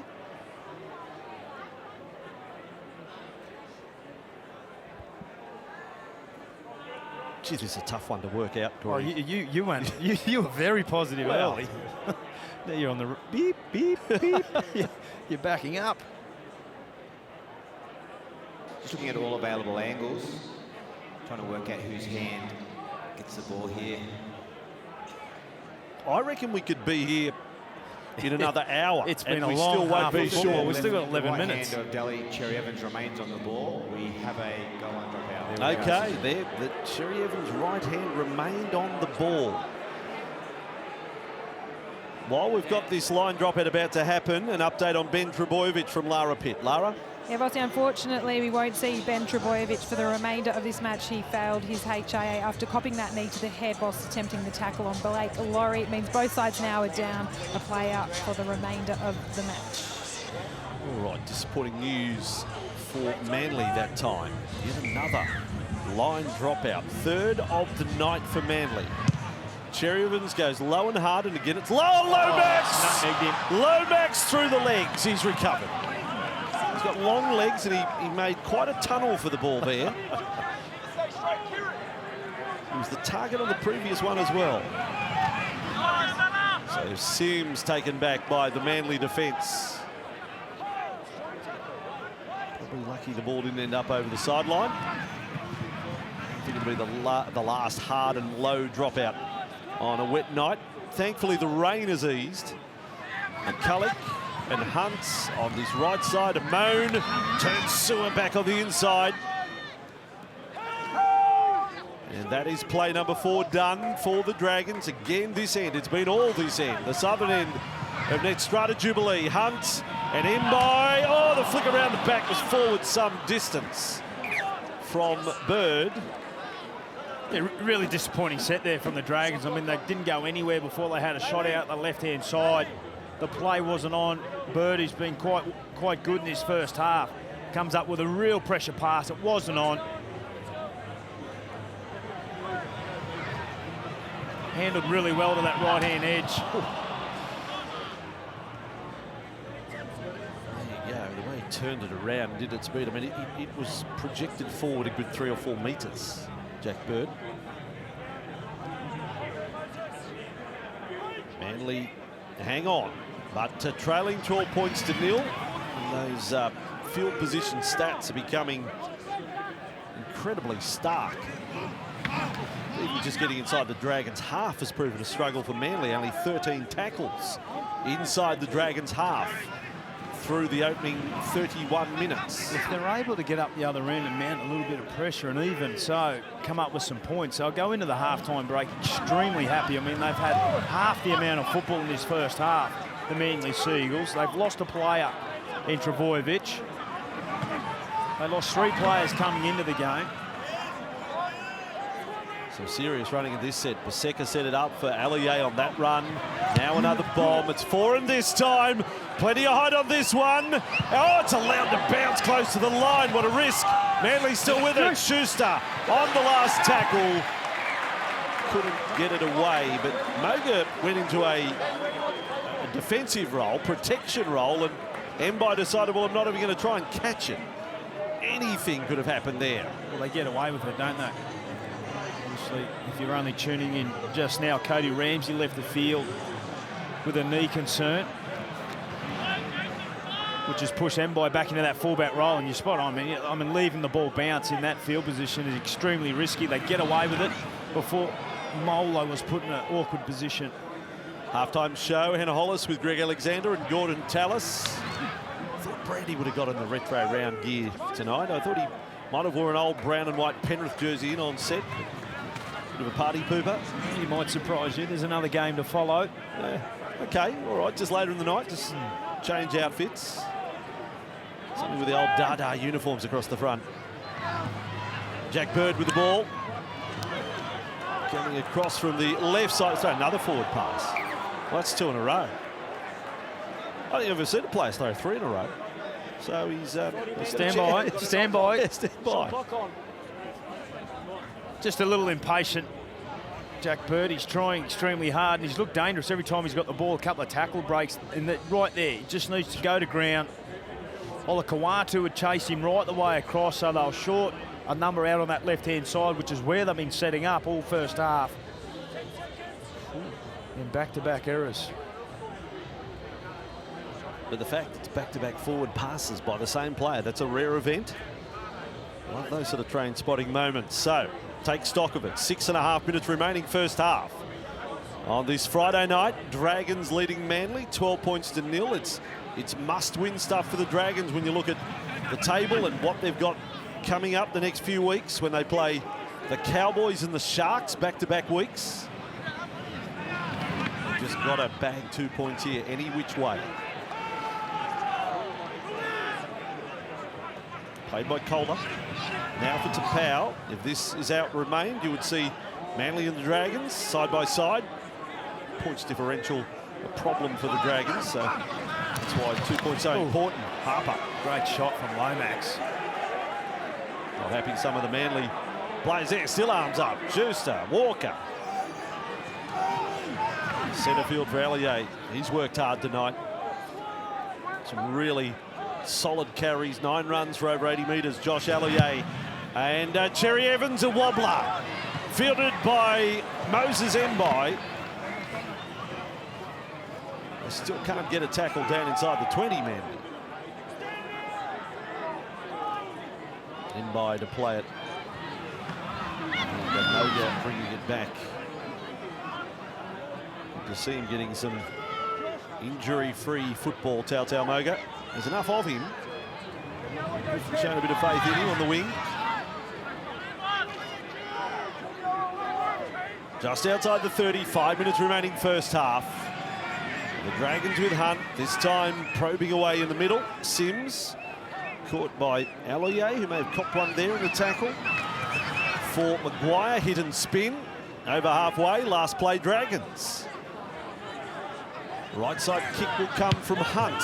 Speaker 1: Geez, this is a tough one to work out, Corey.
Speaker 2: Oh, you were very positive early. Now you're on the beep, beep, beep. You're backing up.
Speaker 5: Just looking at all available angles, trying to work out whose hand gets the ball here.
Speaker 1: I reckon we could be here in another hour.
Speaker 2: It's been
Speaker 1: and
Speaker 2: a
Speaker 1: we
Speaker 2: long
Speaker 1: still won't
Speaker 2: half
Speaker 1: be
Speaker 2: of football.
Speaker 1: sure.
Speaker 2: We've still got 11
Speaker 5: right
Speaker 2: minutes.
Speaker 5: Hand of Daly Cherry Evans remains on the ball. We have a goal line drop out.
Speaker 1: Okay, there, the Cherry Evans' right hand remained on the ball. While we've got this line drop out about to happen, an update on Ben Trebojevic from Lara Pitt. Lara?
Speaker 4: Yeah, Vossi, unfortunately, we won't see Ben Trebojevic for the remainder of this match. He failed his HIA after copping that knee to the head whilst attempting the tackle on Blake Laurie. It means both sides now are down a play out for the remainder of the match.
Speaker 1: All right, disappointing news for Manly that time. Yet another line dropout. Third of the night for Manly. Cherry Evans goes low and hard, and again it's low. Lomax! Lomax through the legs. He's recovered. He's got long legs, and he made quite a tunnel for the ball there. He was the target on the previous one as well. So Sims taken back by the Manly defence. Probably lucky the ball didn't end up over the sideline. I think to be the last hard and low dropout on a wet night. Thankfully, the rain has eased. McCulloch and Hunt on this right side. Amon turns Sewer back on the inside. And that is play number 4 done for the Dragons. Again, this end. It's been all this end. The southern end of Netstrata Jubilee. Hunt and Mbai. Oh, the flick around the back was forward some distance from Bird.
Speaker 2: Yeah, really disappointing set there from the Dragons. I mean, they didn't go anywhere before they had a shot out the left-hand side. The play wasn't on. Bird has been quite good in this first half. Comes up with a real pressure pass. It wasn't on. Handled really well to that right-hand edge.
Speaker 1: There you go, the way he turned it around and did its speed. I mean, it was projected forward a good 3 or 4 metres, Jack Bird. Manly hang on, but trailing 12 points to 0. And those field position stats are becoming incredibly stark. Even just getting inside the Dragons' half has proven a struggle for Manly. Only 13 tackles inside the Dragons' half through the opening 31 minutes.
Speaker 2: If they're able to get up the other end and mount a little bit of pressure and even so come up with some points, they'll go into the halftime break extremely happy. I mean, they've had half the amount of football in this first half, the Manly Seagulls. They've lost a player in Travojevic. They lost 3 players coming into the game.
Speaker 1: Some serious running in this set. Paseka set it up for Allier on that run. Now another bomb. It's Foran this time. Plenty of height on this one. Oh, it's allowed to bounce close to the line. What a risk. Manly still with it. Schuster on the last tackle. Couldn't get it away, but Moga went into a defensive role, protection role, and Mbai decided, well, I'm not even going to try and catch it. Anything could have happened there.
Speaker 2: Well, they get away with it, don't they? If you're only tuning in just now, Cody Ramsey left the field with a knee concern, which has pushed Mbai back into that fullback role. And you're spot on, I mean, leaving the ball bounce in that field position is extremely risky. They get away with it before Molo was put in an awkward position.
Speaker 1: Halftime show, Hannah Hollis with Greg Alexander and Gordon Tallis. I thought Brandy would have got in the retro round gear tonight. I thought he might have worn an old brown and white Penrith jersey in on set. Bit of a party pooper.
Speaker 2: He might surprise you. There's another game to follow.
Speaker 1: Okay, all right, just later in the night, just change outfits. Something with the old Dada uniforms across the front. Jack Bird with the ball. Coming across from the left side. So another forward pass. Well, that's 2 in a row. I don't think I've ever seen a player throw 3 in a row. So he's...
Speaker 2: stand by. Stand by.
Speaker 1: Yeah, stand by.
Speaker 2: Just a little impatient, Jack Bird. He's trying extremely hard, and he's looked dangerous every time he's got the ball. A couple of tackle breaks, and right there, he just needs to go to ground. Olakawatu would chase him right the way across, so they'll short a number out on that left-hand side, which is where they've been setting up all first half. And back-to-back errors.
Speaker 1: But the fact it's back-to-back forward passes by the same player, that's a rare event. Love those sort of train spotting moments. So, take stock of it. 6.5 minutes remaining first half. On this Friday night, Dragons leading Manly, 12 points to 0. It's must-win stuff for the Dragons when you look at the table and what they've got coming up the next few weeks when they play the Cowboys and the Sharks back-to-back weeks. They've just got to bag 2 points here any which way. Played by Calder. Now for Tapau. If this is out remained, you would see Manly and the Dragons side by side. Points differential a problem for the Dragons, so that's why 2 points so important. Harper.
Speaker 2: Great shot from Lomax.
Speaker 1: Not happy some of the Manly players there. Still arms up. Schuster, Walker. Centre field for Allier. He's worked hard tonight. Some really solid carries, 9 runs for over 80 metres. Josh Allier and Cherry Evans, a wobbler, fielded by Moses Mbai. They still can't get a tackle down inside the 20 man. Mbai to play it Moga bringing it back. Good to see him getting some injury-free football, Tautau Moga. There's enough of him. Shown a bit of faith in him on the wing. Just outside the 30, 5 minutes remaining first half. The Dragons with Hunt, this time probing away in the middle. Sims caught by Alloye, who may have copped one there in the tackle. For Maguire, hit and spin. Over halfway, last play Dragons. Right side kick will come from Hunt.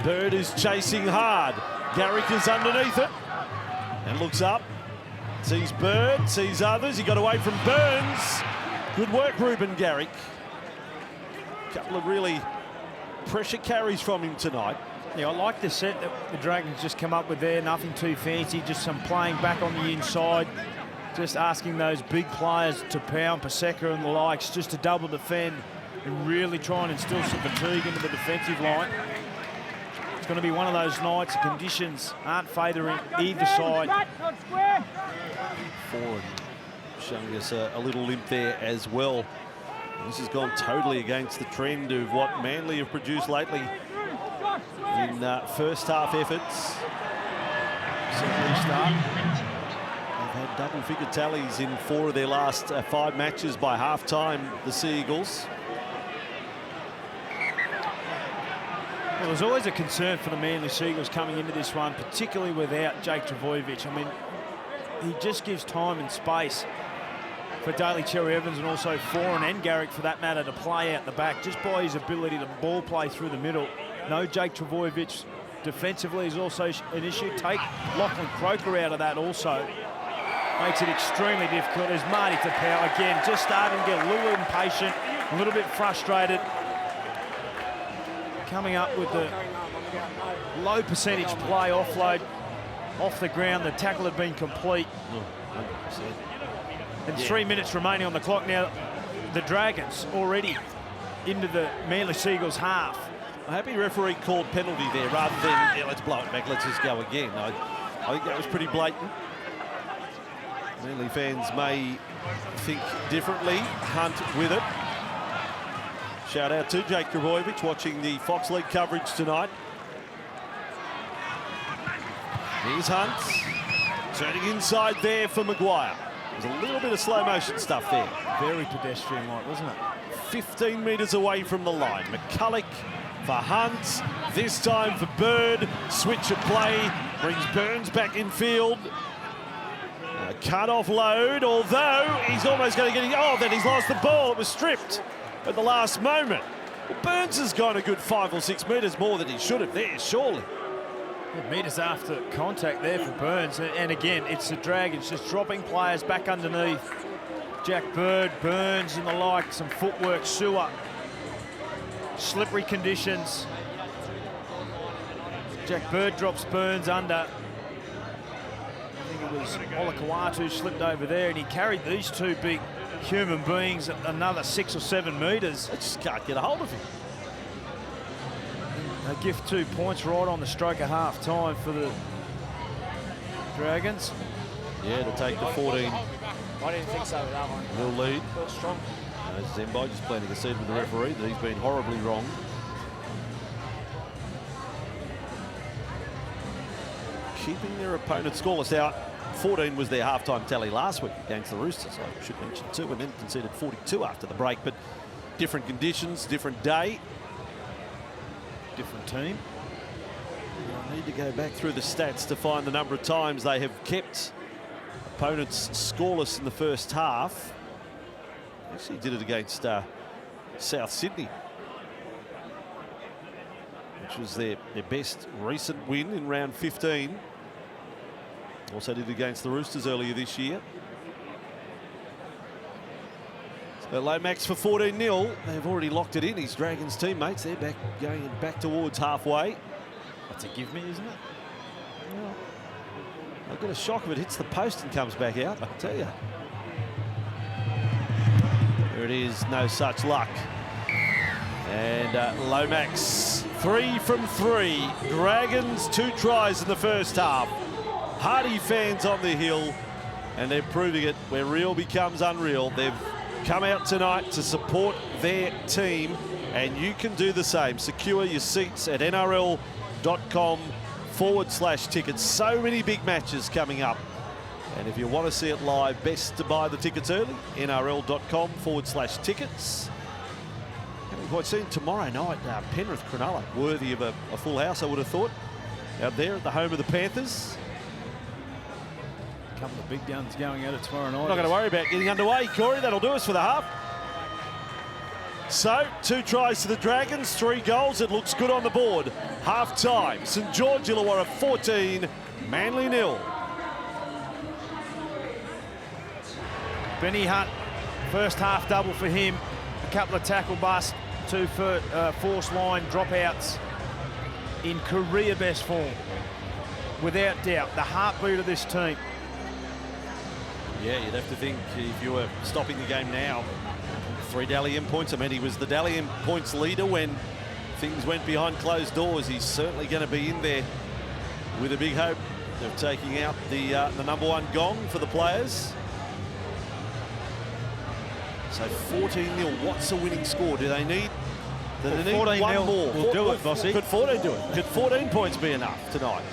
Speaker 1: Bird is chasing hard. Garrick is underneath it and looks up. Sees Bird, sees others. He got away from Burns. Good work, Ruben Garrick. Couple of really pressure carries from him tonight.
Speaker 2: Yeah, I like the set that the Dragons just come up with there. Nothing too fancy, just some playing back on the inside. Just asking those big players to pound Paseka and the likes just to double defend and really try and instill some fatigue into the defensive line. It's going to be one of those nights. The conditions aren't favouring either side.
Speaker 1: Forward showing us a little limp there as well. This has gone totally against the trend of what Manly have produced lately in first half efforts. They've had double-figure tallies in 4 of their last 5 matches by half-time, the Sea Eagles.
Speaker 2: Well, there's always a concern for the Manly Seagulls coming into this one, particularly without Jake Trbojevic. I mean, he just gives time and space for Daly Cherry Evans and also Foran and Garrick, for that matter, to play out the back just by his ability to ball play through the middle. No Jake Trbojevic defensively is also an issue. Take Lachlan Croker out of that also. Makes it extremely difficult. As Marty Tapau again just starting to get a little impatient, a little bit frustrated. Coming up with the low percentage play offload off the ground. The tackle had been complete. 100%. And 3 minutes remaining on the clock now. The Dragons already into the Manly Seagulls half.
Speaker 1: A happy referee called penalty there rather than, yeah, let's blow it back, let's just go again. I think that was pretty blatant. Manly fans may think differently. Hunt with it. Shout out to Jake Trbojevic watching the Fox League coverage tonight. Here's Hunt. Turning inside there for Maguire. There's a little bit of slow motion stuff there.
Speaker 2: Very pedestrian-like, wasn't it?
Speaker 1: 15 metres away from the line. McCulloch for Hunt. This time for Bird. Switch of play. Brings Burns back in field. A cut-off load, although he's almost going to get it. Oh, then he's lost the ball. It was stripped at the last moment. Well, Burns has gone a good 5 or 6 metres more than he should have there, surely.
Speaker 2: Metres after contact there for Burns. And again, it's the Dragons just dropping players back underneath. Jack Bird, Burns and the like. Some footwork, Sewer. Slippery conditions. Jack Bird drops Burns under. I think it was Olakawatu who slipped over there, and he carried these 2 big human beings another 6 or 7 metres.
Speaker 1: They just can't get a hold of him.
Speaker 2: They give 2 points right on the stroke of half time for the Dragons.
Speaker 1: Yeah, to take the 14.
Speaker 3: I didn't think so with that one.
Speaker 1: Nil lead.
Speaker 3: Felt strong.
Speaker 1: Zembai just planting a seed with the referee that he's been horribly wrong. Keeping their opponent scoreless out. 14 was their halftime tally last week against the Roosters, I should mention too, and then conceded 42 after the break, but different conditions, different day.
Speaker 2: Different team.
Speaker 1: I need to go back through the stats to find the number of times they have kept opponents scoreless in the first half. Actually did it against South Sydney, which was their best recent win in round 15. Also did it against the Roosters earlier this year. So Lomax for 14-0. They've already locked it in. His Dragons teammates, they're going back towards halfway.
Speaker 2: That's a give me, isn't it?
Speaker 1: Well, I've got a shock if it hits the post and comes back out, I tell you. There it is, no such luck. And Lomax, 3 from 3. Dragons 2 tries in the first half. Hardy fans on the hill. and they're proving it where real becomes unreal. They've come out tonight to support their team, and you can do the same. Secure your seats at nrl.com/tickets. So many big matches coming up. And if you want to see it live, best to buy the tickets early. nrl.com/tickets. Haven't quite seen tomorrow night. Penrith Cronulla, worthy of a full house, I would have thought. Out there at the home of the Panthers.
Speaker 2: A couple of big guns going at it tomorrow night.
Speaker 1: Not going to worry about getting underway, Corey. That'll do us for the half. So, 2 tries to the Dragons, 3 goals. It looks good on the board. Half time. St George Illawarra 14, Manly 0.
Speaker 2: Benny Hunt, first half double for him. A couple of tackle busts, 2 forced line dropouts in career best form. Without doubt, the heartbeat of this team.
Speaker 1: Yeah, you'd have to think if you were stopping the game now, 3 Dally M points. I mean, he was the Dally M points leader when things went behind closed doors. He's certainly going to be in there with a big hope of taking out the #1 gong for the players. So 14-0, what's the winning score? Do they need, one more?
Speaker 2: We'll do it, Bossy.
Speaker 1: Could 14 do it? Could 14 points be enough tonight?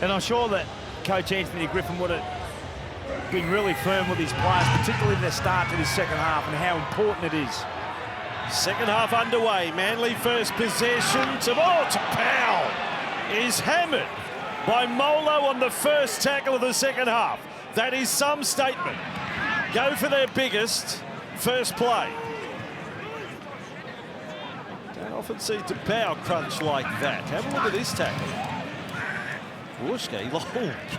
Speaker 2: And I'm sure that Coach Anthony Griffin would have been really firm with his players, particularly in the start to this second half, and how important it is.
Speaker 1: Second half underway. Manly first possession. Tapau is hammered by Molo on the first tackle of the second half. That is some statement. Go for their biggest first play. Don't often see Tapau crunch like that. Have a look at this tackle. Wooshka, oh,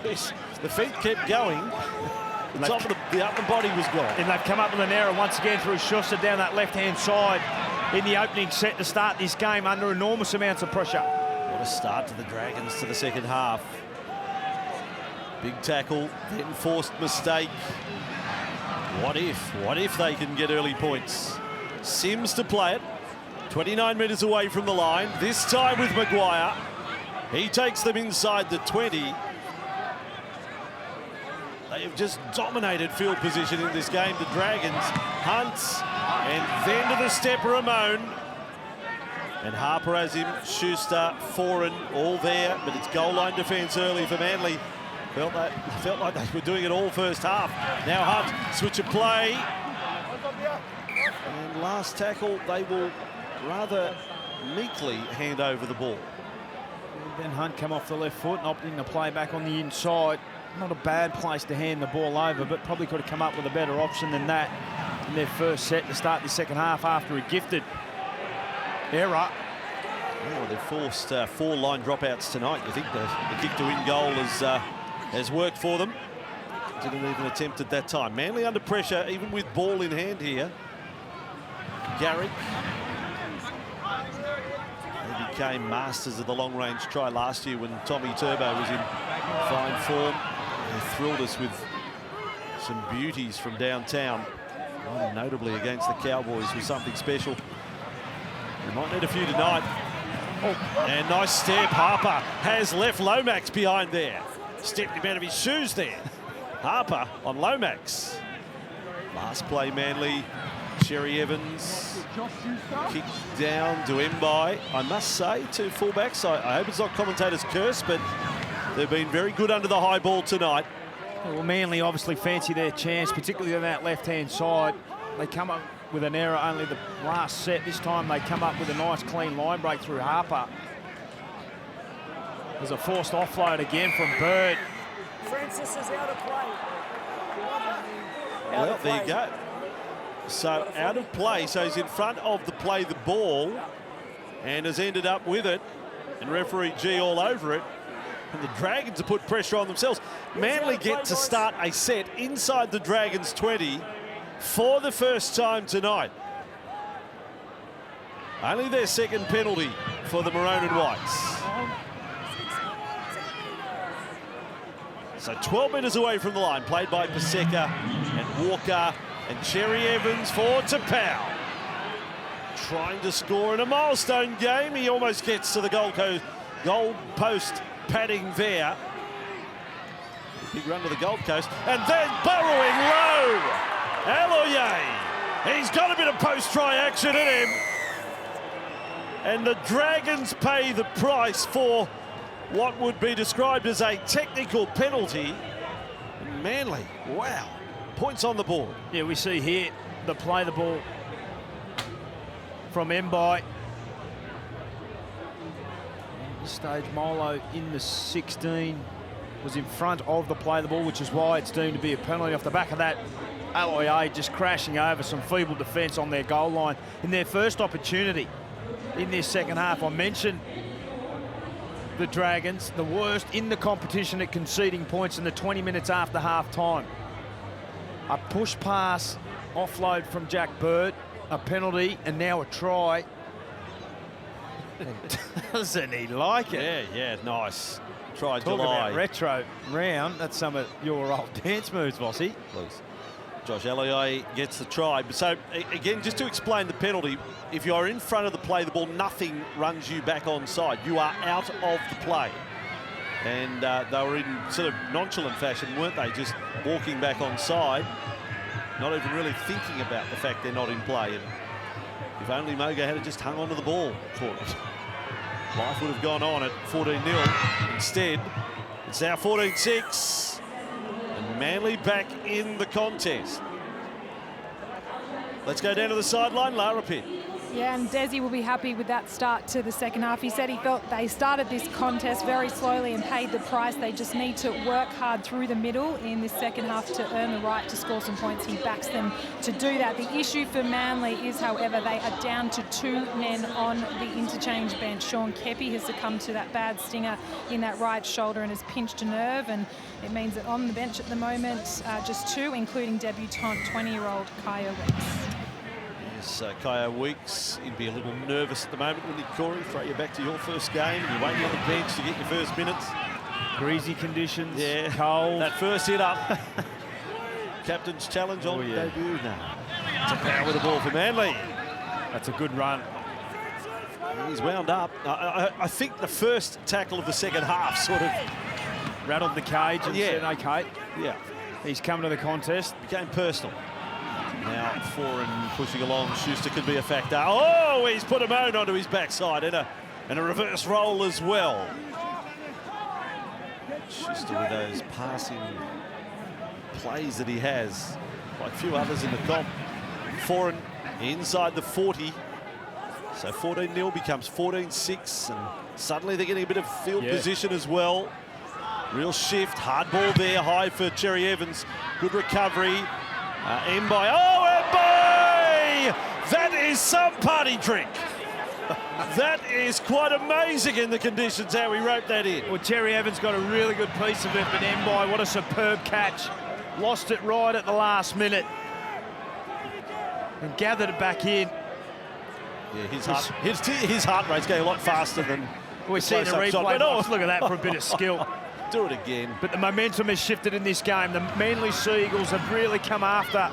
Speaker 1: yes. The feet kept going. The top of the upper body was gone.
Speaker 2: And they've come up with an error once again through Schuster down that left-hand side in the opening set to start this game under enormous amounts of pressure.
Speaker 1: What a start to the Dragons to the second half. Big tackle, then forced mistake. What if they can get early points? Sims to play it. 29 metres away from the line. This time with Maguire. He takes them inside the 20. They have just dominated field position in this game, the Dragons. Hunt, and then to the step Ramon. And Harper has him, Schuster, Foran, all there, but it's goal line defence early for Manly. Felt like they were doing it all first half. Now Hunt, switch of play. And last tackle, they will rather meekly hand over the ball.
Speaker 2: Ben Hunt come off the left foot and opting to play back on the inside. Not a bad place to hand the ball over, but probably could have come up with a better option than that in their first set to start the second half after a gifted error.
Speaker 1: Well, they've forced 4 line dropouts tonight. You think the kick to win goal has worked for them? Didn't even attempt at that time. Manly under pressure, even with ball in hand here. Garrick. They became masters of the long-range try last year when Tommy Turbo was in fine form. They thrilled us with some beauties from downtown. Oh, notably against the Cowboys was something special. We might need a few tonight. Oh, and nice step. Harper has left Lomax behind there. Stepped him out of his shoes there. Harper on Lomax. Last play, Manly. Cherry Evans. Kick down to Mbai. I must say, 2 fullbacks. I hope it's not commentator's curse, but they've been very good under the high ball tonight.
Speaker 2: Well, Manly obviously fancy their chance, particularly on that left-hand side. They come up with an error only the last set. This time they come up with a nice clean line break through Harper. There's a forced offload again from Bird.
Speaker 3: Francis is out of play.
Speaker 1: Well, there you go. So out of play, so he's in front of the play the ball and has ended up with it, and referee G all over it. And the Dragons have put pressure on themselves. Manly get to start a set inside the Dragons 20 for the first time tonight. Only their second penalty for the Maroon and Whites. So 12 metres away from the line, played by Paseka and Walker and Cherry Evans for Tapau. Trying to score in a milestone game. He almost gets to the goal post padding there. Big run to the Gold Coast. And then burrowing low. Illawarra. He's got a bit of post-try action in him. And the Dragons pay the price for what would be described as a technical penalty. Manly, wow, points on the board.
Speaker 2: Yeah, we see here the play the ball from Mbai. At this stage, Molo in the 16 was in front of the play the ball, which is why it's deemed to be a penalty. Off the back of that, Illawarra just crashing over some feeble defence on their goal line in their first opportunity in this second half. I mentioned the Dragons, the worst in the competition at conceding points in the 20 minutes after half-time. A push pass, offload from Jack Bird, a penalty, and now a try. Doesn't he like it?
Speaker 1: Yeah, nice. Tried
Speaker 2: Talk
Speaker 1: July.
Speaker 2: about retro round. That's some of your old dance moves, Bossy.
Speaker 1: Please. Josh Illawarra gets the try. So, again, just to explain the penalty, if you're in front of the play the ball, nothing runs you back onside. You are out of the play. And they were in sort of nonchalant fashion, weren't they? Just walking back onside, not even really thinking about the fact they're not in play. And if only Moga had just hung onto the ball for it, life would have gone on at 14-0. Instead, it's now 14-6. Manly back in the contest. Let's go down to the sideline. Lara Pitt.
Speaker 4: Yeah, and Desi will be happy with that start to the second half. He said he felt they started this contest very slowly and paid the price. They just need to work hard through the middle in this second half to earn the right to score some points. He backs them to do that. The issue for Manly is, however, they are down to 2 men on the interchange bench. Sean Kepi has succumbed to that bad stinger in that right shoulder and has pinched a nerve, and it means that on the bench at the moment, just 2, including debutant 20-year-old Kaya Weeks.
Speaker 1: Kaya Weeks, he'd be a little nervous at the moment, wouldn't he, Corey? Throw you back to your first game, and you're waiting on the bench to get your first minutes.
Speaker 2: Greasy conditions,
Speaker 1: yeah,
Speaker 2: cold.
Speaker 1: That first hit up. Captain's challenge on debut. No. It's a power with the ball for Manly.
Speaker 2: That's a good run.
Speaker 1: He's wound up. I think the first tackle of the second half sort of
Speaker 2: rattled the cage and said, okay.
Speaker 1: Yeah.
Speaker 2: He's come to the contest.
Speaker 1: Became personal. Now Foran pushing along. Schuster could be a factor. Oh, he's put a moan onto his backside and a reverse roll as well. Schuster with those passing plays that he has, like few others in the comp. Foran inside the 40. So 14-0 becomes 14-6, and suddenly they're getting a bit of field position as well. Real shift, hard ball there, high for Cherry Evans. Good recovery. Mbai, Mbai! That is some party trick. That is quite amazing in the conditions, how he roped that in.
Speaker 2: Well, Cherry Evans got a really good piece of it, but Mbai, what a superb catch. Lost it right at the last minute. And gathered it back in.
Speaker 1: Yeah, his heart rate's going a lot faster than
Speaker 2: we see the replay. Look at that for a bit of skill.
Speaker 1: Do it again.
Speaker 2: But the momentum has shifted in this game. The Manly Seagulls have really come after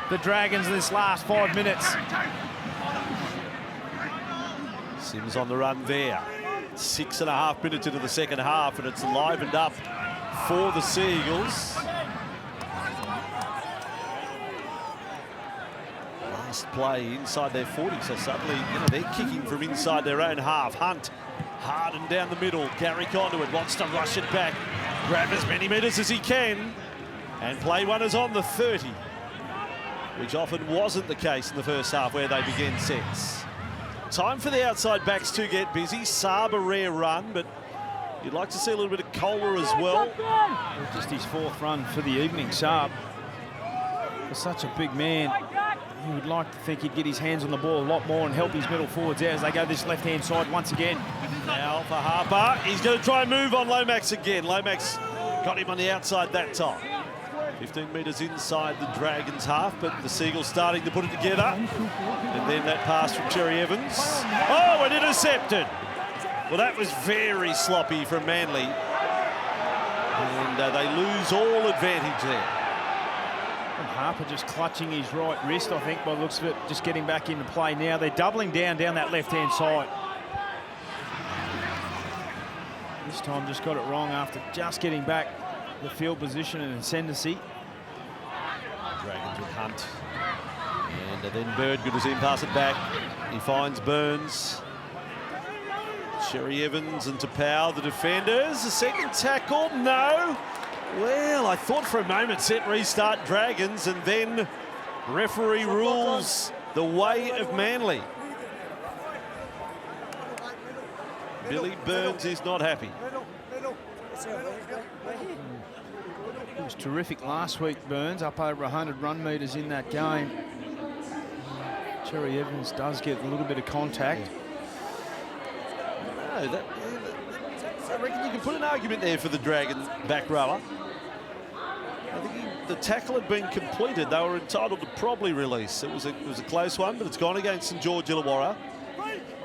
Speaker 2: the Dragons in this last 5 minutes.
Speaker 1: Sims on the run there. 6.5 minutes into the second half, and it's livened up for the Seagulls. Last play inside their 40, so suddenly they're kicking from inside their own half. Hunt hard and down the middle. Garrick onto it, wants to rush it back, grab as many metres as he can, and play one is on the 30, which often wasn't the case in the first half where they began sets. Time for the outside backs to get busy. Saab a rare run, but you'd like to see a little bit of Kohler as well.
Speaker 2: Just his 4th run for the evening. Saab, for such a big man, you would like to think he'd get his hands on the ball a lot more and help his middle forwards out as they go this left-hand side once again.
Speaker 1: Now for Harper, he's going to try and move on Lomax again. Lomax got him on the outside that time. 15 metres inside the Dragons' half, but the Seagulls starting to put it together. And then that pass from Cherry Evans. Oh, and intercepted. Well, that was very sloppy from Manly. And they lose all advantage there.
Speaker 2: And Harper just clutching his right wrist, I think, by the looks of it, just getting back into play now. They're doubling down that left-hand side. This time just got it wrong after just getting back the field position and ascendancy.
Speaker 1: Dragons with Hunt. And then Bird, good to see him pass it back. He finds Burns. Sherry Evans and Tapau, the defenders. The second tackle, no. Well, I thought for a moment set restart Dragons, and then referee rules the way of Manly. Billy Burns is not happy.
Speaker 2: He was terrific last week, Burns, up over 100 run metres in that game. Cherry Evans does get a little bit of contact.
Speaker 1: No, I reckon you can put an argument there for the Dragons back rower. I think the tackle had been completed. They were entitled to probably release. It was a close one, but it's gone against St George Illawarra.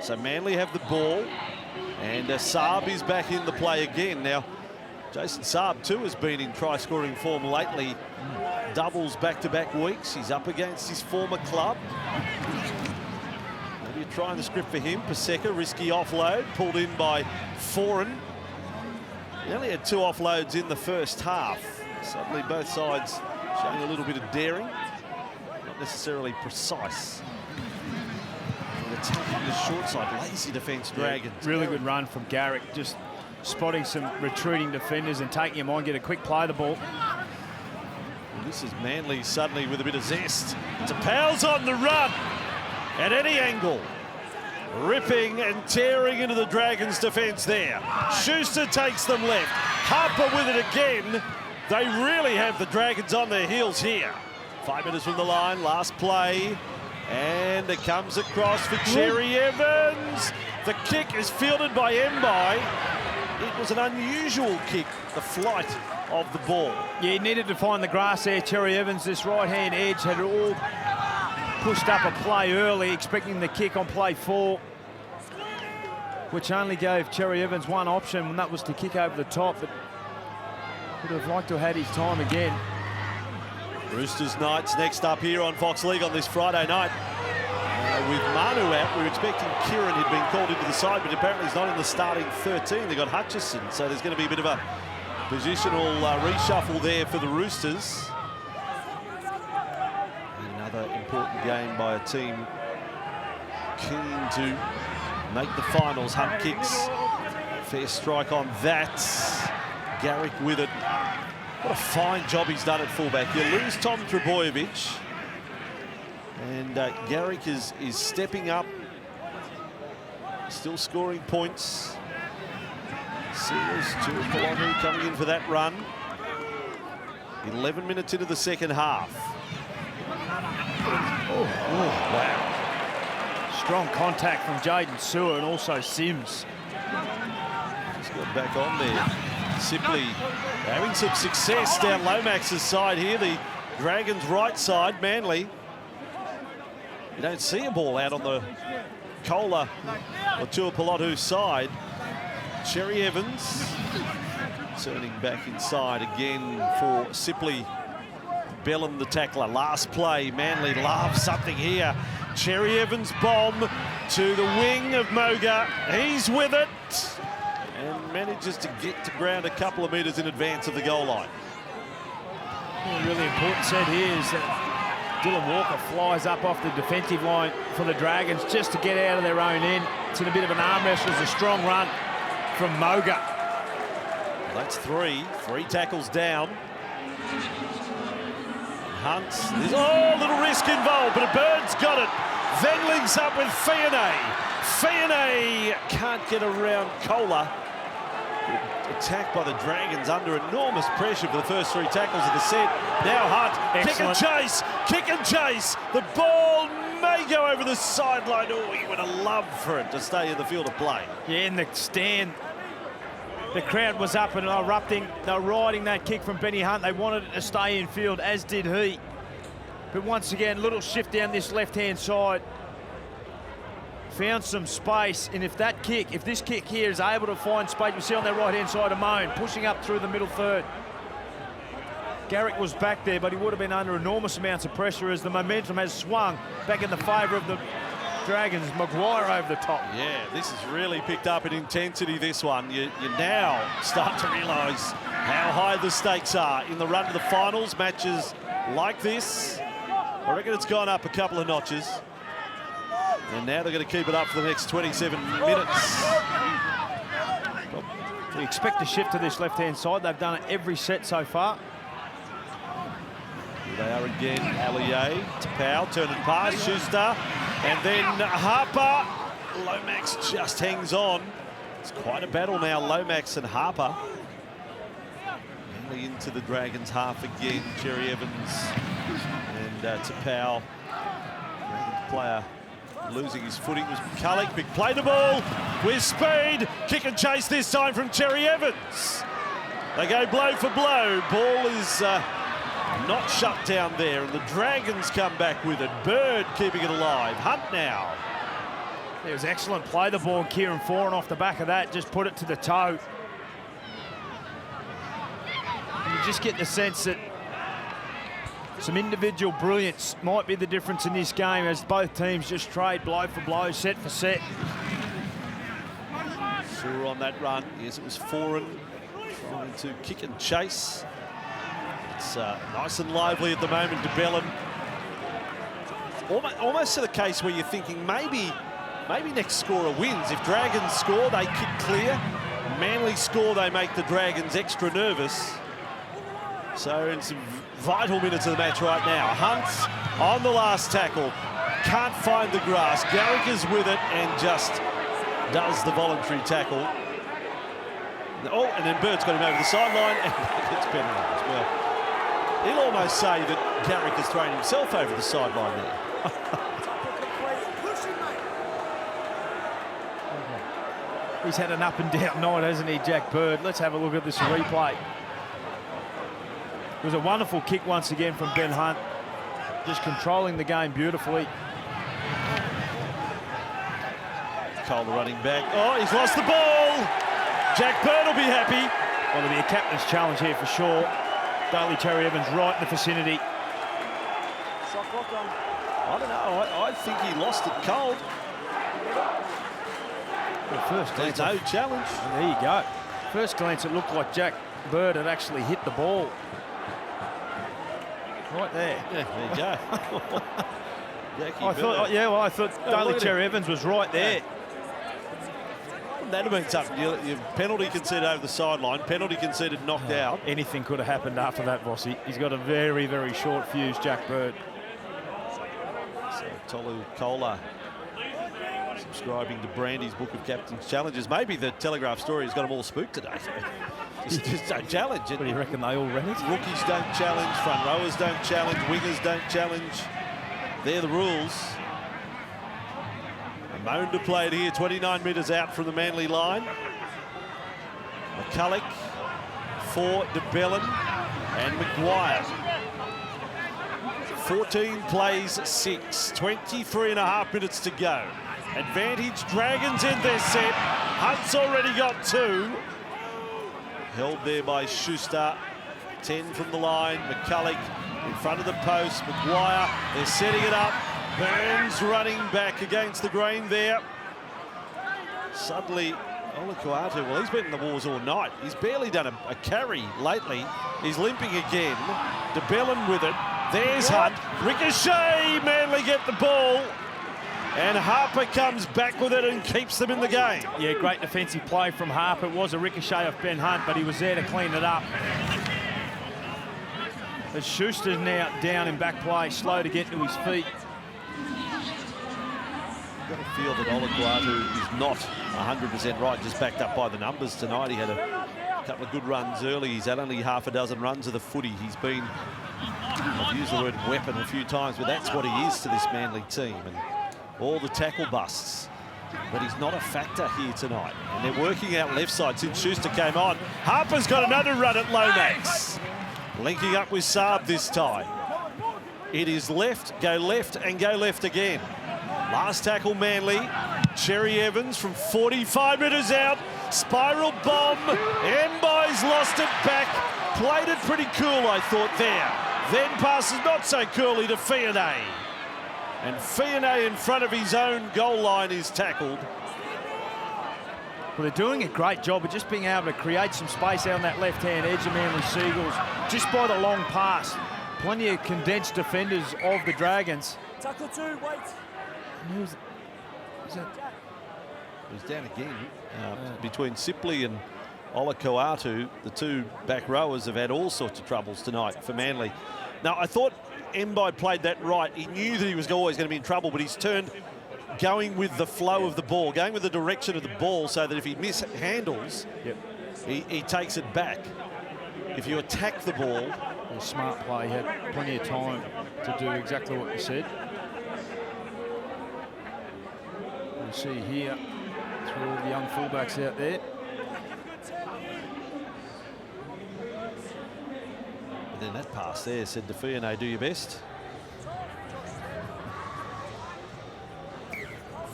Speaker 1: So Manly have the ball, and Saab is back in the play again. Now, Jason Saab too has been in try-scoring form lately. Doubles back-to-back weeks. He's up against his former club. Maybe you're trying the script for him. Paseka, risky offload, pulled in by Foran. He only had 2 offloads in the first half. Suddenly both sides showing a little bit of daring, not necessarily precise. And attacking the short side, lazy defence, Dragons.
Speaker 2: Really good run from Garrick, just spotting some retreating defenders and taking them on, get a quick play of the ball.
Speaker 1: Well, this is Manly suddenly with a bit of zest. Tapau's on the run at any angle. Ripping and tearing into the Dragons' defence there. Schuster takes them left. Harper with it again. They really have the Dragons on their heels here. 5 minutes from the line, last play. And it comes across for Cherry Evans. The kick is fielded by Mbai. It was an unusual kick, the flight of the ball.
Speaker 2: Yeah, he needed to find the grass there, Cherry Evans. This right-hand edge had it all pushed up a play early, expecting the kick on play 4, which only gave Cherry Evans one option, and that was to kick over the top. But would have liked to have had his time again.
Speaker 1: Roosters Knights next up here on Fox League on this Friday night. With Manu out, we were expecting Kieran. He'd been called into the side, but apparently he's not in the starting 13. They've got Hutchison, so there's going to be a bit of a positional reshuffle there for the Roosters. Another important game by a team keen to make the finals. Hunt kicks. Fair strike on that. Garrick with it. What a fine job he's done at fullback. You lose Tom Trebojevic, and Garrick is stepping up, still scoring points. Sears to Polonu coming in for that run. 11 minutes into the second half. Oh,
Speaker 2: Wow. Strong contact from Jaden Sewer and also Sims.
Speaker 1: Just got back on there. Sipley having some success down Lomax's side here. The Dragons' right side, Manly. You don't see a ball out on the Kohler or Tuapolotu's side. Cherry Evans turning back inside again for Sipley. Bellum the tackler. Last play. Manly loves something here. Cherry Evans bomb to the wing of Moga. He's with it and manages to get to ground a couple of metres in advance of the goal line.
Speaker 2: A really important set here is that Dylan Walker flies up off the defensive line for the Dragons just to get out of their own end. It's in a bit of an arm wrestle. It's a strong run from Moga.
Speaker 1: Well, that's three tackles down. Hunt, there's a little risk involved, but a Bird's got it. Then links up with Fionney. Fionney can't get around Kohler. Attacked by the Dragons under enormous pressure for the first 3 tackles of the set. Now Hunt,
Speaker 2: excellent.
Speaker 1: kick and chase. The ball may go over the sideline. Oh, he would have loved for it to stay in the field of play.
Speaker 2: Yeah, in the stand, the crowd was up and erupting. They were riding that kick from Benny Hunt. They wanted it to stay in field, as did he. But once again, little shift down this left-hand side. Found some space, and if this kick here is able to find space, we see on their right-hand side of Moan, pushing up through the middle third. Garrick was back there, but he would have been under enormous amounts of pressure as the momentum has swung back in the favour of the Dragons. Maguire over the top.
Speaker 1: Yeah, this has really picked up in intensity, this one. You now start to realise how high the stakes are in the run to the finals. Matches like this, I reckon it's gone up a couple of notches. And now they're going to keep it up for the next 27 minutes.
Speaker 2: We expect a shift to this left-hand side. They've done it every set so far.
Speaker 1: Here they are again. Allier to Powell, turning past Schuster. And then Harper. Lomax just hangs on. It's quite a battle now, Lomax and Harper. Manly into the Dragons half again. Cherry Evans and to Powell. Dragons player losing his footing was McCulloch. Big play to ball with speed. Kick and chase this time from Cherry Evans. They go blow for blow. Ball is not shut down there, and the Dragons come back with it. Bird keeping it alive. Hunt now.
Speaker 2: It was excellent play the ball. Kieran Foran off the back of that just put it to the toe. You just get the sense that some individual brilliance might be the difference in this game as both teams just trade blow for blow, set for set.
Speaker 1: Sewer on that run. Yes, it was Foran trying to kick and chase. It's nice and lively at the moment. DeBellin. Almost to the case where you're thinking maybe next scorer wins. If Dragons score, they kick clear. Manly score, they make the Dragons extra nervous. So in some vital minutes of the match right now. Hunt on the last tackle. Can't find the grass. Garrick is with it and just does the voluntary tackle. Oh, and then Bird's got him over the sideline and it's penalty as well. He'll almost say that Garrick has thrown himself over the sideline there.
Speaker 2: He's had an up and down night, hasn't he, Jack Bird? Let's have a look at this replay. It was a wonderful kick once again from Ben Hunt, just controlling the game beautifully.
Speaker 1: Cole running back. Oh, he's lost the ball. Jack Bird will be happy.
Speaker 2: Well, there'll be a captain's challenge here for sure. Daly Cherry Evans right in the vicinity.
Speaker 1: I don't know. I think he lost it cold.
Speaker 2: Well, first glance,
Speaker 1: no challenge.
Speaker 2: There you go. First glance, it looked like Jack Bird had actually hit the ball. Right there.
Speaker 1: Yeah, there you go.
Speaker 2: I thought Daly Cherry Evans was right there.
Speaker 1: That'd have been tough. Your penalty conceded over the sideline, penalty conceded knocked out.
Speaker 2: Anything could have happened after that, Vossi. He's got a very, very short fuse, Jack Bird.
Speaker 1: So Tolu Kola subscribing to Brandy's book of captain's challenges. Maybe the Telegraph story has got them all spooked today. Just don't challenge.
Speaker 2: What do you reckon, they all read it?
Speaker 1: Rookies don't challenge, front rowers don't challenge, wingers don't challenge. They're the rules. A moan to play it here, 29 metres out from the Manly line. McCulloch for DeBellin and Maguire. 14 plays 6, 23 and a half minutes to go. Advantage Dragons in their set. Hunt's already got 2. Held there by Schuster. 10 from the line. McCulloch in front of the post. Maguire, they're setting it up. Burns running back against the grain there. Suddenly, Olakuatu, well, he's been in the wars all night. He's barely done a carry lately. He's limping again. DeBellin with it. There's Hunt. Ricochet, Manly get the ball. And Harper comes back with it and keeps them in the game.
Speaker 2: Yeah, great defensive play from Harper. It was a ricochet off Ben Hunt, but he was there to clean it up. As Schuster's now down in back play, slow to get to his feet.
Speaker 1: You've got to feel that Olakuatu is not 100% right, just backed up by the numbers tonight. He had a couple of good runs early. He's had only half a dozen runs of the footy. He's been, I've used the word weapon a few times, but that's what he is to this Manly team. And all the tackle busts. But he's not a factor here tonight. And they're working out left side since Schuster came on. Harper's got another run at Lomax. Linking up with Saab this time. It is left, and go left again. Last tackle Manly. Cherry Evans from 45 metres out. Spiral bomb. Mbai's lost it back. Played it pretty cool, I thought, there. Then passes not so coolly to Fionney. And Fionney in front of his own goal line is tackled.
Speaker 2: Well, they're doing a great job of just being able to create some space out on that left-hand edge of Manly Seagulls, just by the long pass. Plenty of condensed defenders of the Dragons.
Speaker 3: Tackle 2, wait.
Speaker 2: Who's that?
Speaker 1: It was down again between Sipley and Olakoatu. The two back rowers have had all sorts of troubles tonight for Manly. Now, I thought Mbai played that right. He knew that he was always going to be in trouble, but he's turned going with the flow of the ball, going with the direction of the ball, so that if he mishandles, he takes it back. If you attack the ball...
Speaker 2: A smart play. He had plenty of time to do exactly what you said. You see here, through all the young fullbacks out there.
Speaker 1: But then that pass there said to Fiona, do your best.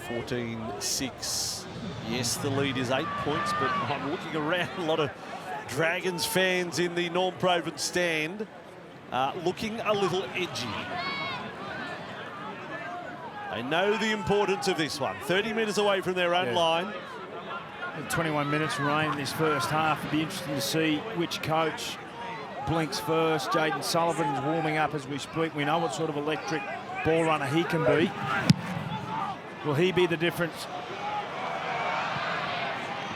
Speaker 1: 14-6. Yes, the lead is 8 points, but I'm looking around a lot of Dragons fans in the Norm Provan stand looking a little edgy. They know the importance of this one. 30 metres away from their own line.
Speaker 2: 21 minutes rain in this first half. It'd be interesting to see which coach blinks first. Jaden Sullivan is warming up as we speak. We know what sort of electric ball runner he can be. Will he be the difference?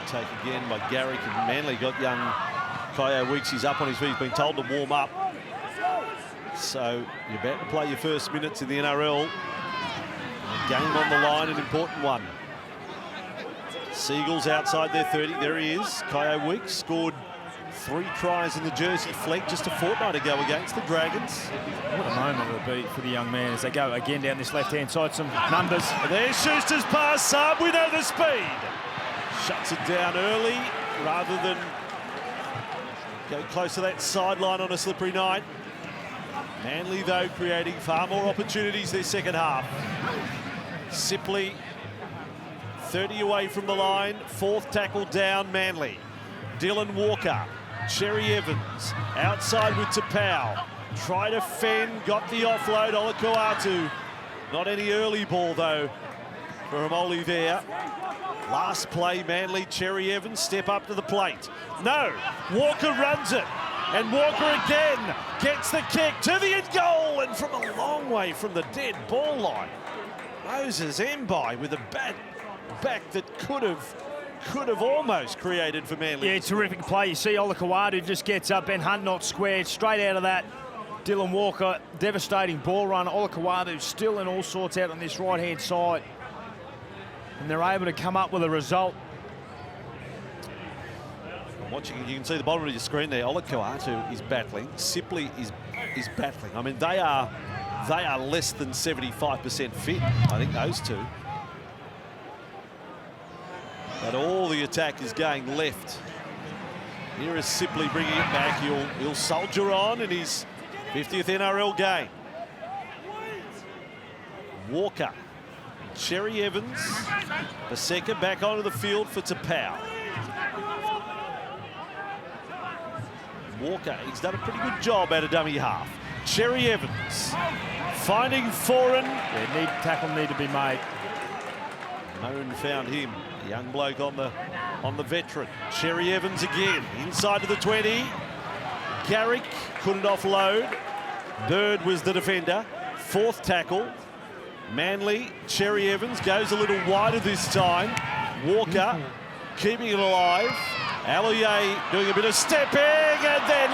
Speaker 1: Take again by Garrick, and Manly got young Kyo Weeks. He's up on his feet. He's been told to warm up. So you're about to play your first minutes in the NRL. A game on the line, an important one. Seagulls outside their 30. There he is. Kyo Weeks scored 3 tries in the Jersey fleet just a fortnight ago against the Dragons.
Speaker 2: What a moment it will be for the young man as they go again down this left-hand side. Some numbers.
Speaker 1: There's Schuster's pass. Sub, we know the speed. Shuts it down early rather than go close to that sideline on a slippery night. Manly, though, creating far more opportunities this second half. Sipley, 30 away from the line. 4th tackle down, Manly. Dylan Walker, Cherry Evans, outside with Tapau. Try to fend, got the offload, Olakoatu. Not any early ball, though, from Oli there. Last play, Manly, Cherry Evans, step up to the plate. No, Walker runs it. And Walker again gets the kick to the end goal, and from a long way from the dead ball line. Moses Mbai with a bad back that could have almost created for Manly.
Speaker 2: Yeah, terrific play. You see Olakoatu just gets up, Ben Hunt not squared, straight out of that. Dylan Walker, devastating ball run. Olakoatu still in all sorts out on this right-hand side. And they're able to come up with a result.
Speaker 1: Watching, you can see the bottom of your screen there. Olakoatu is battling. Sipley is battling. I mean, they are less than 75% fit. I think those two. But all the attack is going left. Here is Sipley bringing it back. He'll soldier on in his 50th NRL game. Walker, Cherry Evans, Paseka back onto the field for Tapau. Walker, he's done a pretty good job out of dummy half. Cherry Evans finding Foran.
Speaker 2: Yeah, tackle need to be made.
Speaker 1: Moon found him. A young bloke on the veteran. Cherry Evans again, inside to the 20. Garrick couldn't offload. Bird was the defender. 4th tackle. Manly, Cherry Evans goes a little wider this time. Walker keeping it alive. Allier doing a bit of stepping and then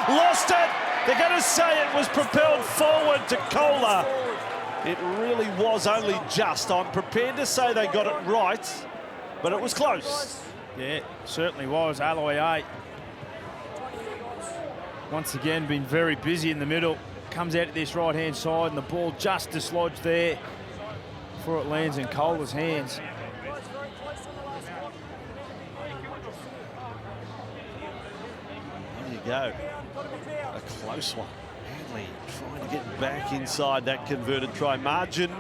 Speaker 1: lost it. They're going to say it was propelled forward to Kohler. It really was only just. I'm prepared to say they got it right, but it was close.
Speaker 2: Yeah, certainly was. Alloy once again been very busy in the middle. Comes out to this right-hand side and the ball just dislodged there before it lands in Kohler's hands.
Speaker 1: There you go. A close one. Manly trying to get back inside that converted try margin.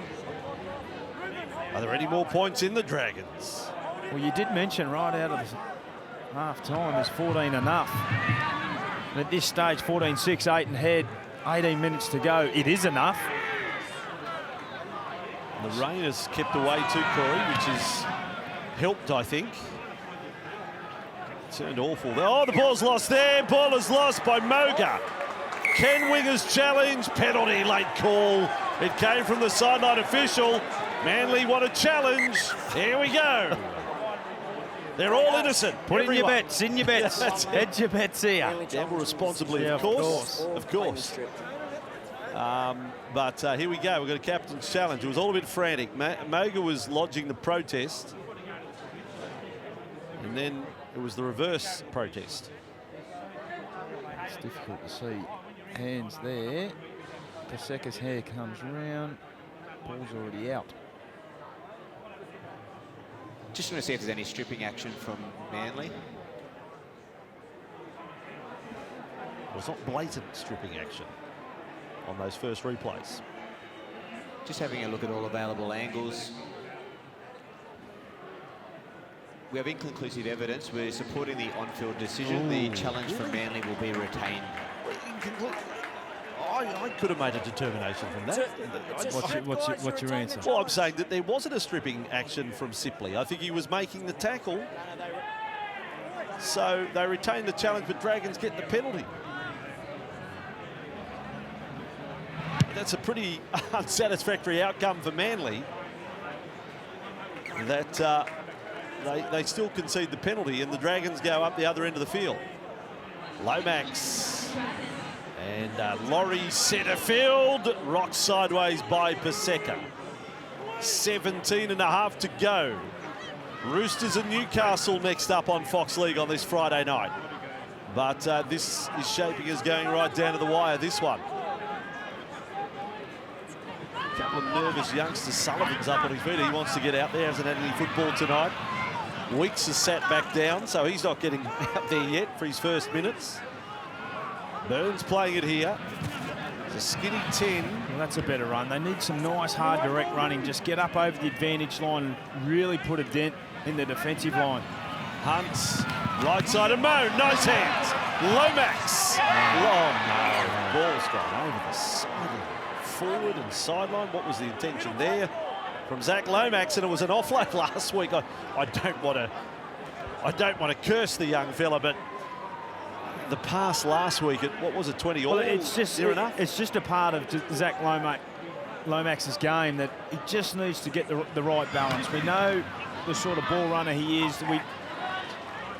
Speaker 1: Are there any more points in the Dragons?
Speaker 2: Well, you did mention right out of the half-time, is 14 enough? And at this stage, 14-6, 8 and head, 18 minutes to go. It is enough.
Speaker 1: The rain has kept away too, Corey, which has helped, I think. Turned awful. Oh, the ball's lost there. Ball is lost by Moga. Ken Winger's challenge. Penalty, late call. It came from the sideline official. Manly want a challenge. Here we go. They're all innocent.
Speaker 2: Put in your bets, in your bets. Hedge your bets here.
Speaker 1: Gamble responsibly,
Speaker 2: Yeah,
Speaker 1: of course. Of course. But here we go. We've got a captain's challenge. It was all a bit frantic. Moga was lodging the protest. And then it was the reverse protest.
Speaker 6: It's difficult to see hands there. Paseka's hair comes round. Ball's already out.
Speaker 5: Just want to see if there's any stripping action from Manly.
Speaker 1: It was not blatant stripping action on those first replays.
Speaker 5: Just having a look at all available angles. We have inconclusive evidence. We're supporting the on-field decision. The challenge from Manly will be retained.
Speaker 1: I could have made a determination from that.
Speaker 6: What's your answer?
Speaker 1: Well, I'm saying that there wasn't a stripping action from Sipley. I think he was making the tackle. So they retained the challenge, but Dragons get the penalty. That's a pretty unsatisfactory outcome for Manly. That they still concede the penalty, and the Dragons go up the other end of the field. Lomax. And Laurie centre field, rocked sideways by Paseka. 17 and a half to go. Roosters and Newcastle next up on Fox League on this Friday night. But this is shaping as going right down to the wire, this one. A couple of nervous youngsters. Sullivan's up on his feet. He wants to get out there. Hasn't had any football tonight. Weeks has sat back down, so he's not getting out there yet for his first minutes. Burns playing it here. It's a skinny 10.
Speaker 2: Well, that's a better run. They need some nice, hard, direct running. Just get up over the advantage line and really put a dent in the defensive line.
Speaker 1: Hunt, right side of Mo, nice hands. Lomax. Oh, no. Ball's gone over the sideline. Forward and sideline. What was the intention there? From Zach Lomax, and it was an offload last week. I don't want to curse the young fella, but the pass last week at, what was it, 20 all?
Speaker 2: Well, it's just a part of Zach Lomax's game that he just needs to get the right balance. We know the sort of ball runner he is.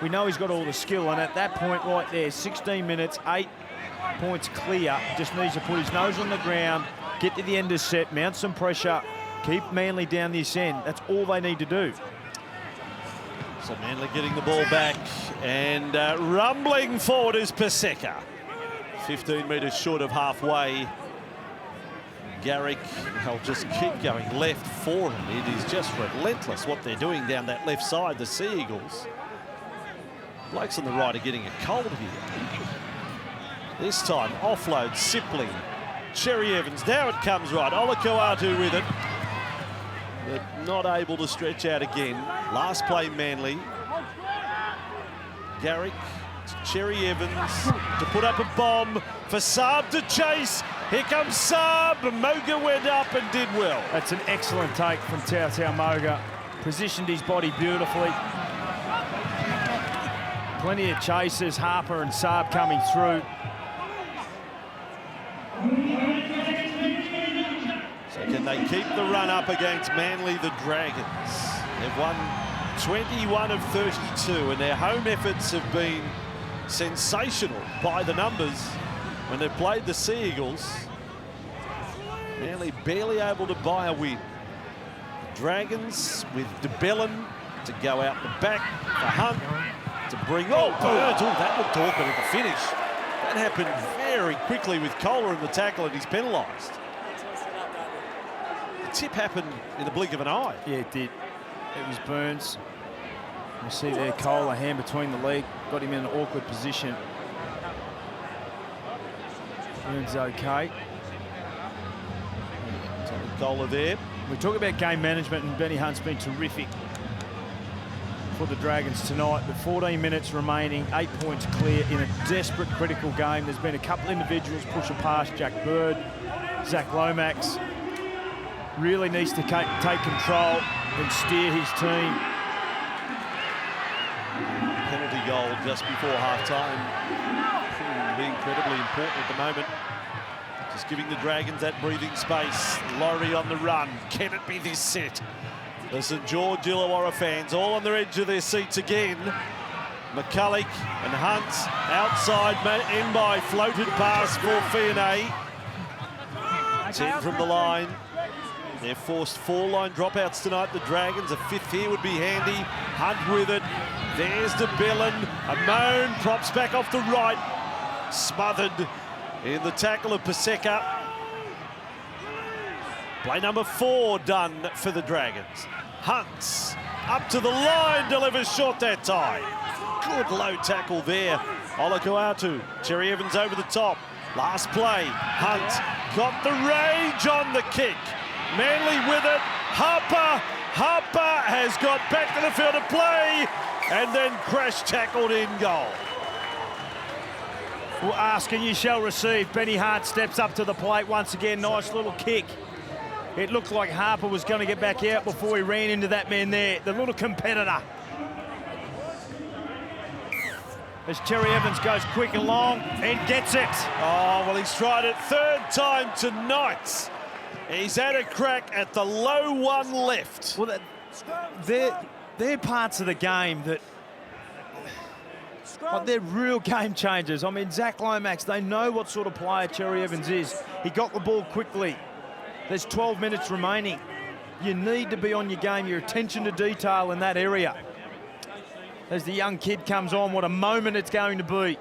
Speaker 2: We know he's got all the skill, and at that point right there, 16 minutes, 8 points clear, just needs to put his nose on the ground, get to the end of set, mount some pressure, keep Manly down this end. That's all they need to do.
Speaker 1: So Manly getting the ball back, and rumbling forward is Paseka. 15 metres short of halfway. Garrick, they'll just keep going left for him. It is just relentless what they're doing down that left side, the Sea Eagles. Blokes on the right are getting a cold here. This time, offload, Sipley. Cherry Evans, now it comes right. Olakoatu with it. But not able to stretch out again. Last play, Manly. Garrick to Cherry Evans to put up a bomb for Saab to chase. Here comes Saab. Moga went up and did well.
Speaker 2: That's an excellent take from Tautau Moga. Positioned his body beautifully. Plenty of chasers, Harper and Saab coming through.
Speaker 1: So can they keep the run up against Manly, the Dragons? They've won 21 of 32, and their home efforts have been sensational by the numbers when they've played the Sea Eagles. Manly barely able to buy a win. The Dragons with DeBellin to go out the back for Hunt to bring... Oh, Burns! Oh, that looked awkward at the finish. That happened very quickly with Kohler in the tackle, and he's penalised. The tip happened in the blink of an eye.
Speaker 2: Yeah, it did. It was Burns. You see there, Kohler, hand between the leg, got him in an awkward position. Burns okay.
Speaker 1: Kohler there.
Speaker 2: We talk about game management, and Benny Hunt's been terrific for the Dragons tonight. With 14 minutes remaining, 8 points clear in a desperate, critical game. There's been a couple individuals pushing past Jack Bird. Zach Lomax really needs to take control and steer his team.
Speaker 1: Penalty goal just before half-time. Proving to be incredibly important at the moment. Just giving the Dragons that breathing space. Laurie on the run. Can it be this set? The St George Illawarra fans all on the edge of their seats again. McCulloch and Hunt outside. Mbai floated pass for Fionney. 10 from the line. They've forced 4 line dropouts tonight, the Dragons. A 5th here would be handy. Hunt with it. There's de Bellin. Amon props back off the right. Smothered in the tackle of Paseka. Play number 4 done for the Dragons. Hunt up to the line, delivers short that time. Good low tackle there. Olakuatu. Cherry Evans over the top. Last play. Hunt got the range on the kick. Manly with it. Harper has got back to the field of play and then crash tackled in goal.
Speaker 2: Well, ask and you shall receive. Benny Hart steps up to the plate once again. Nice little kick. It looked like Harper was going to get back out before he ran into that man there, the little competitor. As Cherry Evans goes quick and long and gets it.
Speaker 1: Oh, well, he's tried it 3rd time tonight. He's had a crack at the low one left.
Speaker 2: Well, they're parts of the game that, like, they're real game changers. I mean, Zach Lomax, they know what sort of player Cherry Evans is. He got the ball quickly. There's 12 minutes remaining. You need to be on your game, your attention to detail in that area. As the young kid comes on, what a moment it's going to be.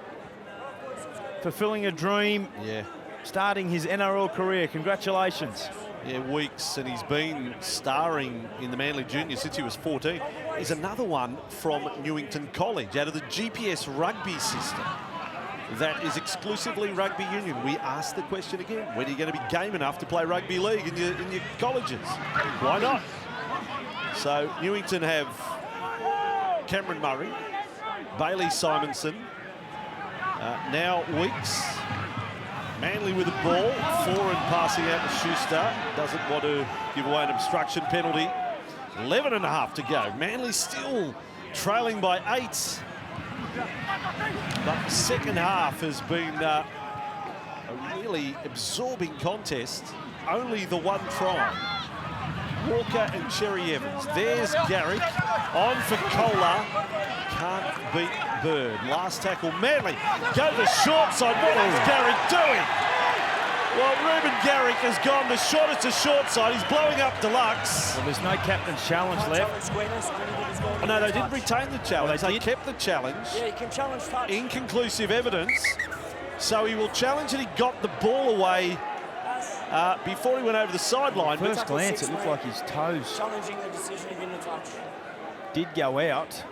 Speaker 2: Fulfilling a dream.
Speaker 1: Yeah.
Speaker 2: Starting his NRL career. Congratulations.
Speaker 1: Yeah, Weeks, and he's been starring in the Manly Junior since he was 14. He's another one from Newington College, out of the GPS rugby system that is exclusively rugby union. We asked the question again, when are you going to be game enough to play rugby league in your colleges? Why not? So Newington have Cameron Murray, Bailey Simonson, now Weeks. Manly with the ball, forward passing out to Schuster. Doesn't want to give away an obstruction penalty. 11.5 to go. Manly still trailing by 8. But the second half has been a really absorbing contest. Only the one try. Walker and Cherry Evans. There's Garrick on for Kohler. Can't beat Bird. Last tackle, Manly. Go to the short side. What is Garrick doing? Well, Ruben Garrick has gone the shortest to short side. He's blowing up Deluxe.
Speaker 2: Well, there's no captain's challenge left.
Speaker 1: Oh, no, they didn't retain the challenge. They kept the challenge.
Speaker 3: Yeah, you can challenge touch.
Speaker 1: Inconclusive evidence. So he will challenge and he got the ball away before he went over the sideline.
Speaker 2: First glance, it looked like his toes
Speaker 3: Challenging the decision of in the touch.
Speaker 2: did go out.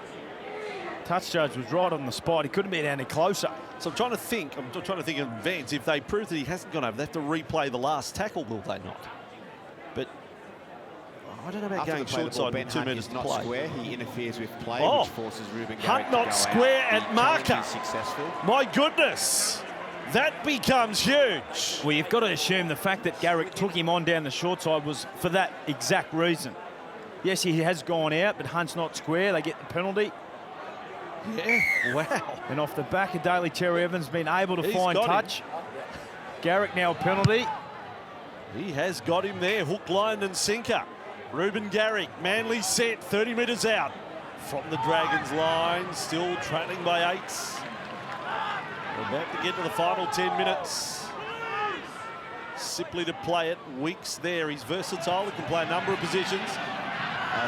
Speaker 2: Touch judge was right on the spot. He couldn't be any closer.
Speaker 1: So I'm trying to think in advance, if they prove that he hasn't gone over, they have to replay the last tackle, will they not? But I don't know about going short side with 2 minutes to play.
Speaker 5: Square, he interferes with play,
Speaker 1: Oh,
Speaker 5: which forces Ruben Garrick
Speaker 1: Hunt
Speaker 5: to
Speaker 1: not
Speaker 5: go
Speaker 1: square
Speaker 5: out.
Speaker 1: at marker.
Speaker 5: Successful.
Speaker 1: My goodness, that becomes huge.
Speaker 2: Well, you've got to assume the fact that Garrick took him on down the short side was for that exact reason. Yes, he has gone out, but Hunt's not square. They get the penalty.
Speaker 1: Yeah, wow.
Speaker 2: And off the back of Daly Cherry Evans been able to
Speaker 1: He's
Speaker 2: find
Speaker 1: got
Speaker 2: touch. Garrick now a penalty.
Speaker 1: He has got him there, hook, line and sinker. Ruben Garrick, Manly set, 30 metres out from the Dragons line, still trailing by 8. We're about to get to the final 10 minutes. Sipley to play it, Weeks there, he's versatile, he can play a number of positions.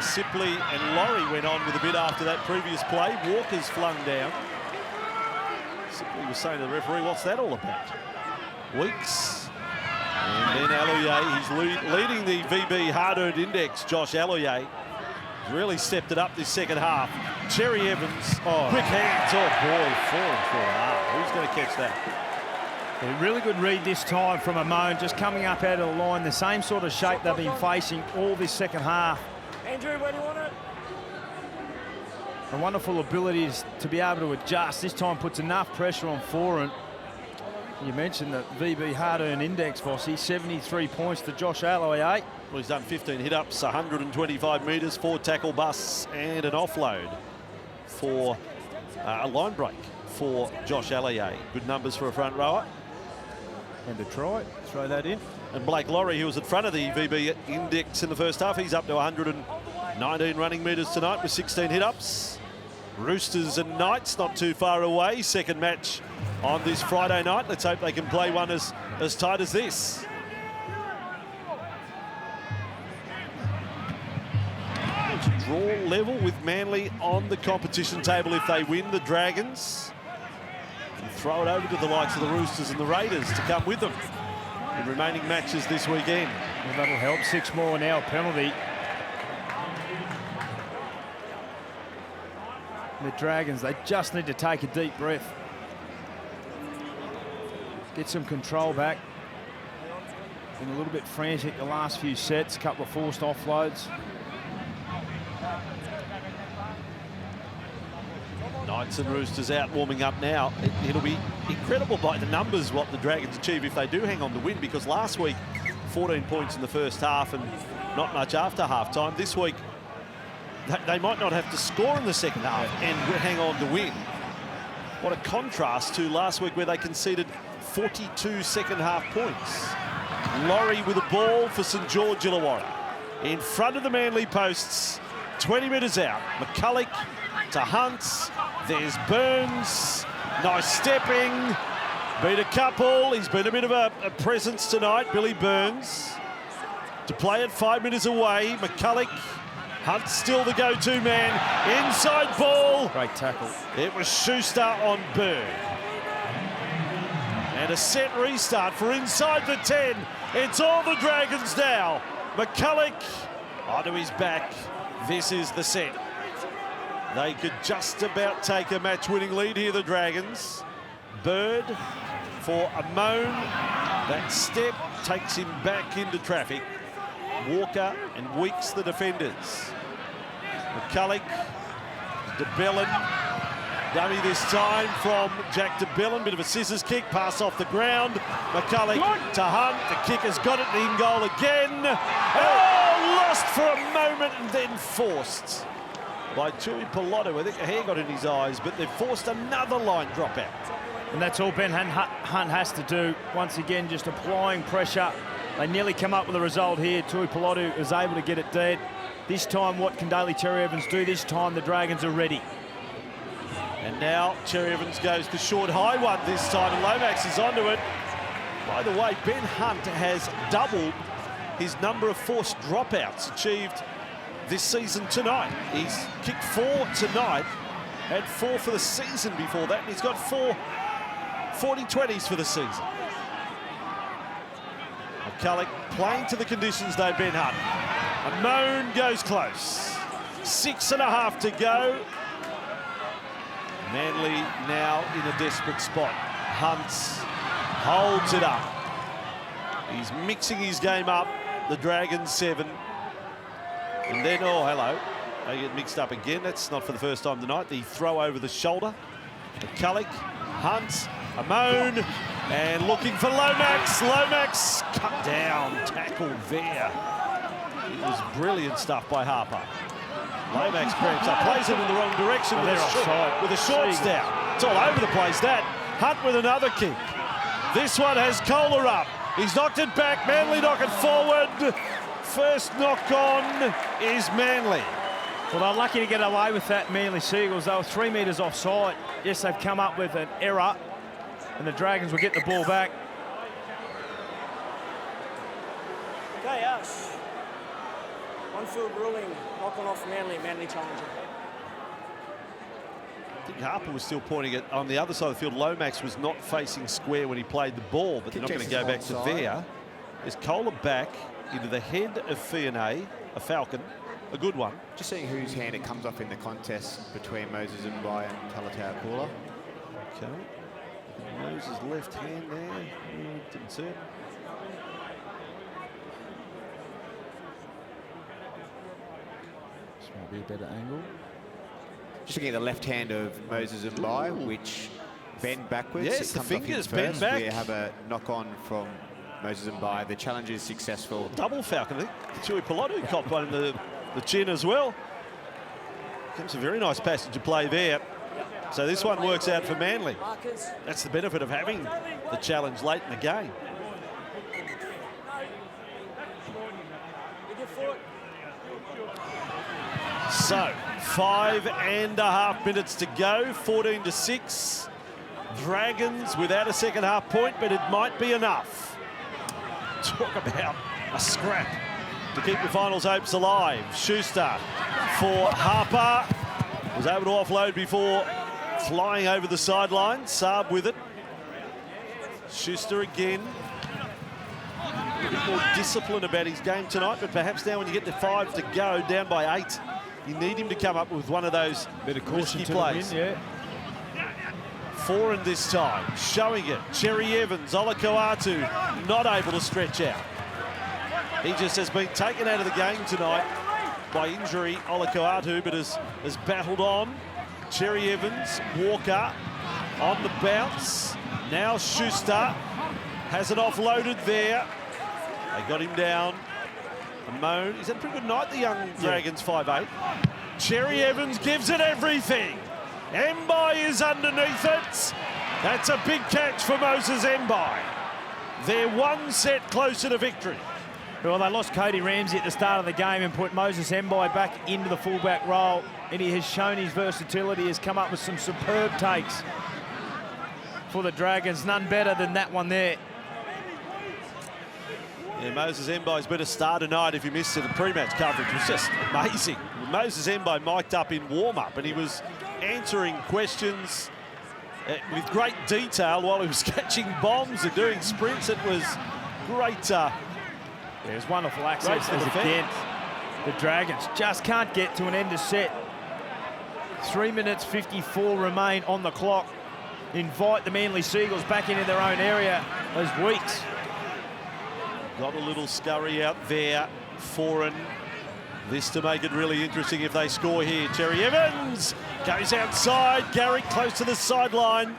Speaker 1: Sipley and Laurie went on with a bit after that previous play. Walker's flung down. Sipley was saying to the referee, what's that all about? Weeks. And then Alloye, he's leading the VB hard-earned index, Josh Alloye. Really stepped it up this second half. Cherry Evans, quick hands. Oh boy, 4 4. Who's going to catch that?
Speaker 2: A really good read this time from Amon, just coming up out of the line, the same sort of shape they've been facing all this second half.
Speaker 3: Andrew, where do you want it?
Speaker 2: A wonderful ability to be able to adjust. This time puts enough pressure on Foran. You mentioned the VB hard-earned index, Vossi, 73 points to Josh Alloye.
Speaker 1: Well, he's done 15 hit-ups, 125 metres, 4 tackle busts and an offload for a line break for Josh Allier. Good numbers for a front rower.
Speaker 2: And a try, throw that in.
Speaker 1: And Blake Laurie, who was in front of the VB index in the first half, he's up to 119 running metres tonight with 16 hit-ups. Roosters and Knights not too far away. Second match on this Friday night. Let's hope they can play one as tight as this. Draw level with Manly on the competition table if they win, the Dragons. And throw it over to the likes of the Roosters and the Raiders to come with them in remaining matches this weekend.
Speaker 2: Well, that'll help. 6 more now, penalty. The Dragons, they just need to take a deep breath. Get some control back. Been a little bit frantic the last few sets, a couple of forced offloads.
Speaker 1: Knights and Roosters out warming up now. It'll be incredible by the numbers what the Dragons achieve if they do hang on to win, because last week 14 points in the first half and not much after half-time. This week they might not have to score in the second half and hang on to win. What a contrast to last week where they conceded 42 second-half points. Laurie with a ball for St George Illawarra. In front of the Manly posts, 20 metres out. McCulloch to Hunt. There's Burns. Nice stepping. Beat a couple. He's been a bit of a presence tonight, Billy Burns. To play it 5 metres away. McCulloch. Hunt still the go-to man. Inside ball.
Speaker 2: Great tackle.
Speaker 1: It was Schuster on Bird. And a set restart for inside the 10. It's all the Dragons now. McCulloch onto his back. This is the set. They could just about take a match-winning lead here, the Dragons. Bird for a moan. That step takes him back into traffic. Walker and Weeks the defenders. McCulloch, de Belin. Dummy this time from Jack de Belin. Bit of a scissors kick, pass off the ground. McCulloch to Hunt. The kick has got it in goal again. Oh, lost for a moment and then forced by Tui Piloto. I think a hair got in his eyes, but they've forced another line dropout.
Speaker 2: And that's all Ben Hunt has to do. Once again, just applying pressure. They nearly come up with a result here. Tui Piloto is able to get it dead. This time, what can Daly Cherry Evans do? This time, the Dragons are ready.
Speaker 1: And now Cherry Evans goes the short high one this time, and Lomax is onto it. By the way, Ben Hunt has doubled his number of forced dropouts achieved this season tonight. He's kicked 4 tonight, had 4 for the season before that, and he's got 4 40-20s for the season. McCulloch playing to the conditions though, Ben Hunt. A moan goes close. 6.5 to go. Manly now in a desperate spot. Hunt holds it up. He's mixing his game up. The Dragons 7. And then, oh, hello. They get mixed up again. That's not for the first time tonight. The throw over the shoulder. McCulloch, Hunt, a moan, and looking for Lomax. Lomax cut down, tackled there. It was brilliant stuff by Harper. Lomax cramps up, plays it in the wrong direction with a short stout. It's all over the place, that. Hunt with another kick. This one has Kohler up. He's knocked it back. Manly knock it forward. First knock on is Manly.
Speaker 2: Well, they're lucky to get away with that, Manly Seagulls. They were 3 metres offside. Yes, they've come up with an error, and the Dragons will get the ball back.
Speaker 3: Okay, us. On-field ruling, knocking off Manly challenging.
Speaker 1: I think Harper was still pointing it on the other side of the field. Lomax was not facing square when he played the ball, but they're not going to go back to there. There's Kohler back into the head of Fionnay, a Falcon, a good one.
Speaker 5: Just seeing whose hand it comes off in the contest between Moses and Brian Talatau Kula.
Speaker 1: Okay. Moses' left hand there. Didn't see it.
Speaker 6: This might be a better angle.
Speaker 5: Just looking at the left hand of Moses and Bai, which bend backwards.
Speaker 1: Yes,
Speaker 5: it
Speaker 1: the
Speaker 5: comes off
Speaker 1: fingers
Speaker 5: him
Speaker 1: bend
Speaker 5: first.
Speaker 1: back.
Speaker 5: We have a knock-on from Moses and Bai. The challenge is successful.
Speaker 1: Double Falcon, I think. Tui Piloto copped one in the chin as well. Comes a very nice passage of play there. So this one works out for Manly. That's the benefit of having the challenge late in the game. So 5.5 minutes to go, 14-6. Dragons without a second half point, but it might be enough. Talk about a scrap to keep the finals hopes alive. Schuster for Harper. Was able to offload before flying over the sideline. Saab with it. Schuster again. A bit more discipline about his game tonight, but perhaps now when you get to 5 to go, down by 8, you need him to come up with one of those
Speaker 2: bit of caution
Speaker 1: risky
Speaker 2: to
Speaker 1: plays.
Speaker 2: the win, yeah.
Speaker 1: Foreign this time, showing it. Cherry Evans, Olakoatu, not able to stretch out. He just has been taken out of the game tonight by injury, Olakoatu, but has battled on. Cherry Evans, Walker on the bounce. Now Schuster has it offloaded there. They got him down. Amon, he's had a pretty good night, the young Dragons, 5'8". Cherry Evans gives it everything. Mbai is underneath it. That's a big catch for Moses Mbai. They're one set closer to victory.
Speaker 2: Well, they lost Cody Ramsey at the start of the game and put Moses Mbai back into the fullback role, and he has shown his versatility, has come up with some superb takes for the Dragons. None better than that one there.
Speaker 1: Yeah, Moses Mbai's been a star tonight. If you missed it, the pre-match coverage was just amazing. Moses Mbai mic'd up in warm-up, and he was answering questions with great detail while he was catching bombs and doing sprints. It was great.
Speaker 2: There's wonderful access again. The Dragons just can't get to an end of set. 3 minutes 54 remain on the clock. Invite the Manly Seagulls back into their own area as Weeks.
Speaker 1: Got a little scurry out there. Foreign. This to make it really interesting if they score here. Cherry Evans goes outside. Garrick close to the sideline.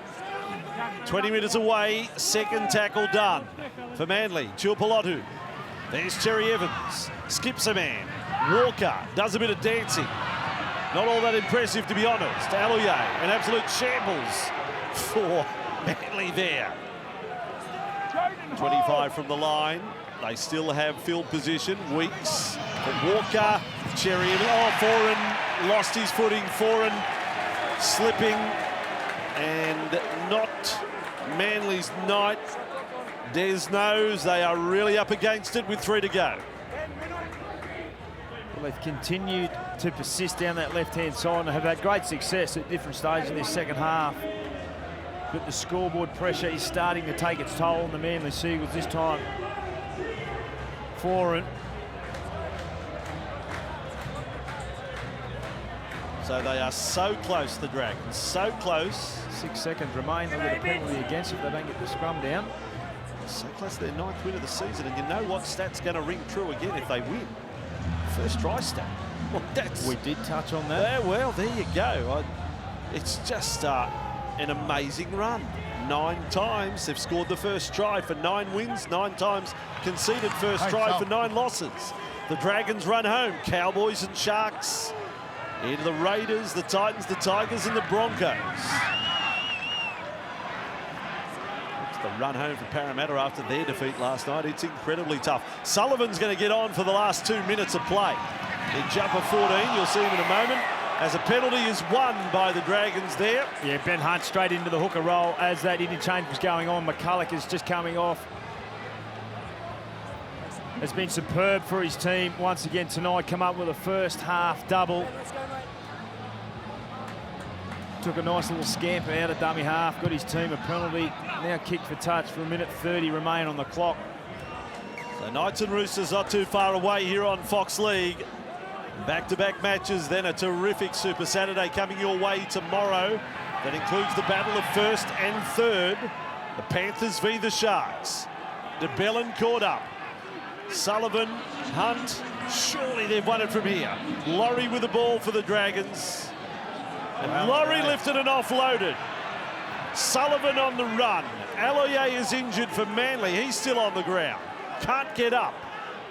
Speaker 1: 20 metres away. Second tackle done for Manly. Chiupolotu. There's Cherry Evans. Skips a man. Walker does a bit of dancing. Not all that impressive, to be honest. Aloye, an absolute shambles for Manly there. 25 from the line. They still have field position. Weeks for Walker. Cherry Evans. Oh, Foreign lost his footing. Foreign slipping. And not Manly's night. Des knows they are really up against it with 3 to go.
Speaker 2: Well, they've continued to persist down that left-hand side and have had great success at different stages in this second half. But the scoreboard pressure is starting to take its toll on the Manly Seagulls this time. Foreign.
Speaker 1: So they are so close, the Dragons, so close.
Speaker 2: 6 seconds remain. They'll get a penalty against if they don't get the scrum down.
Speaker 1: So close to their 9th win of the season, and you know what stat's going to ring true again if they win. First try stat. Well, that's...
Speaker 2: We did touch on that.
Speaker 1: Yeah, well, there you go. It's just an amazing run. 9 times they've scored the first try for 9 wins, 9 times conceded first try for 9 losses. The Dragons run home. Cowboys and Sharks into the Raiders, the Titans, the Tigers and the Broncos. It's the run home for Parramatta after their defeat last night. It's incredibly tough. Sullivan's going to get on for the last 2 minutes of play. In jumper 14, you'll see him in a moment, as a penalty is won by the Dragons there.
Speaker 2: Yeah, Ben Hunt straight into the hooker role as that interchange was going on. McCulloch is just coming off. Has been superb for his team once again tonight. Come up with a first half double. Took a nice little scamper out of dummy half. Got his team a penalty. Now kick for touch for 1:30 remain on the clock.
Speaker 1: So Knights and Roosters not too far away here on Fox League. Back-to-back matches, then a terrific Super Saturday coming your way tomorrow. That includes the battle of first and third. The Panthers v the Sharks. De Bellin caught up. Sullivan, Hunt, surely they've won it from here. Laurie with the ball for the Dragons. And Laurie lifted and offloaded. Sullivan on the run. Aloye is injured for Manly. He's still on the ground. Can't get up.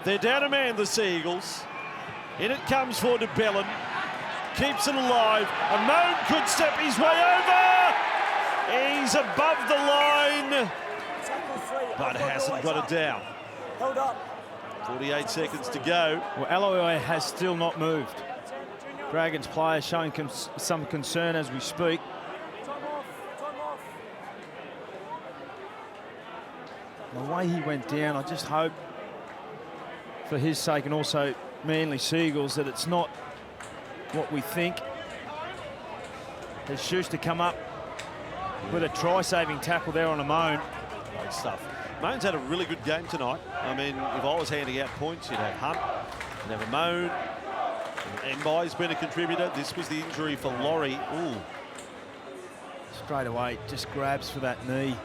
Speaker 1: They're down a man, the Seagulls. In it comes for de Bellin.
Speaker 2: keeps it alive. Amon could step his way over. He's above the line, but hasn't got it down.
Speaker 3: Hold up.
Speaker 1: 48 seconds to go.
Speaker 2: Well, Illawarra has still not moved. Dragons player showing some concern as we speak. The way he went down, I just hope for his sake and also Manly Seagulls that it's not what we think. There's Schuster come up with a try-saving tackle there on Amon.
Speaker 1: Great stuff. Moan's had a really good game tonight. I mean, if I was handing out points, you'd have Hunt, you'd have Amon. Mbai's been a contributor. This was the injury for Laurie. Ooh.
Speaker 2: Straight away, just grabs for that knee.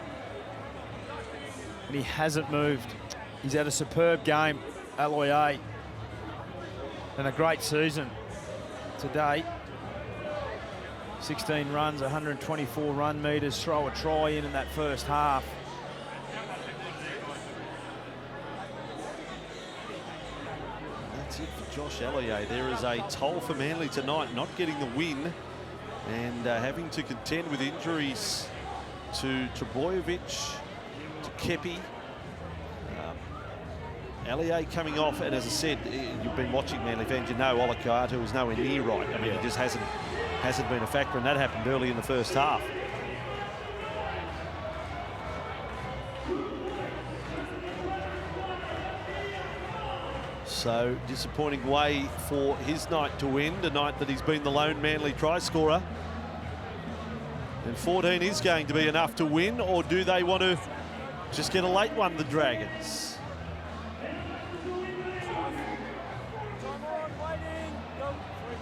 Speaker 2: And he hasn't moved. He's had a superb game at Loyer. And a great season to date. 16 runs, 124 run meters, throw a try in that first half.
Speaker 1: That's it for Josh Allier. There is a toll for Manly tonight, not getting the win and having to contend with injuries to Trebojevic, to Kepi. Allier coming off, and as I said, you've been watching Manly fans, you know Olakau'atu was nowhere near right. I mean, he just hasn't been a factor, and that happened early in the first half. So, disappointing way for his night to end, a night that he's been the lone Manly try scorer. And 14 is going to be enough to win, or do they want to just get a late one, the Dragons?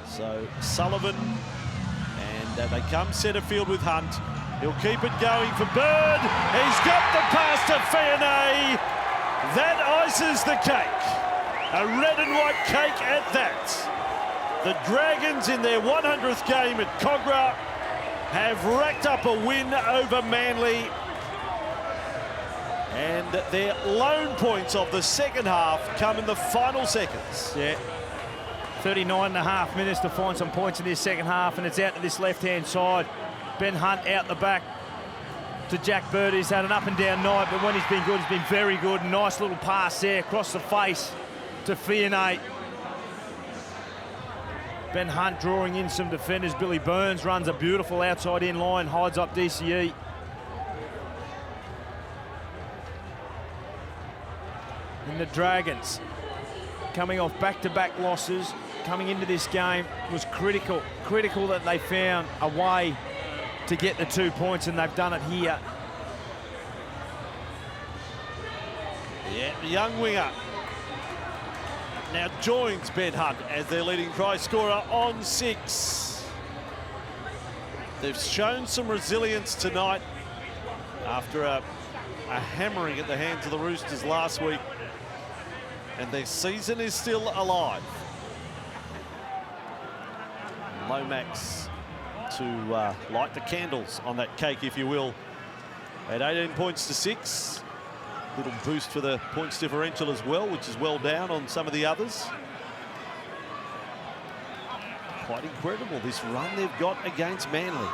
Speaker 1: So Sullivan, and they come centre field with Hunt. He'll keep it going for Bird. He's got the pass to Fionney. That ices the cake. A red and white cake at that. The Dragons in their 100th game at Cogra have racked up a win over Manly. And their lone points of the second half come in the final seconds.
Speaker 2: Yeah. 39.5 minutes to find some points in this second half, and it's out to this left-hand side. Ben Hunt out the back to Jack Bird. He's had an up-and-down night, but when he's been good, he's been very good. Nice little pass there across the face to Fionney. Ben Hunt drawing in some defenders. Billy Burns runs a beautiful outside-in line, hides up DCE. And the Dragons, coming off back-to-back losses, coming into this game, was critical that they found a way to get the 2 points, and they've done it here.
Speaker 1: Yeah, the young winger now joins Ben Hunt as their leading try scorer on 6. They've shown some resilience tonight after a hammering at the hands of the Roosters last week, and their season is still alive. Lomax to light the candles on that cake, if you will, at 18 points to 6. Little boost for the points differential as well, which is well down on some of the others. Quite incredible, this run they've got against Manly,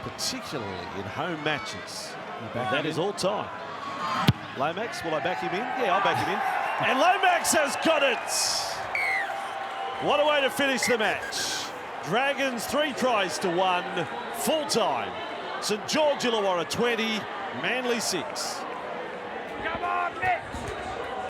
Speaker 1: particularly in home matches. That is all time. Lomax, will I back him in? Yeah, I'll back him in. And Lomax has got it! What a way to finish the match. Dragons 3 tries to 1, full time. St George Illawarra 20, Manly 6.
Speaker 3: Come on, Nick!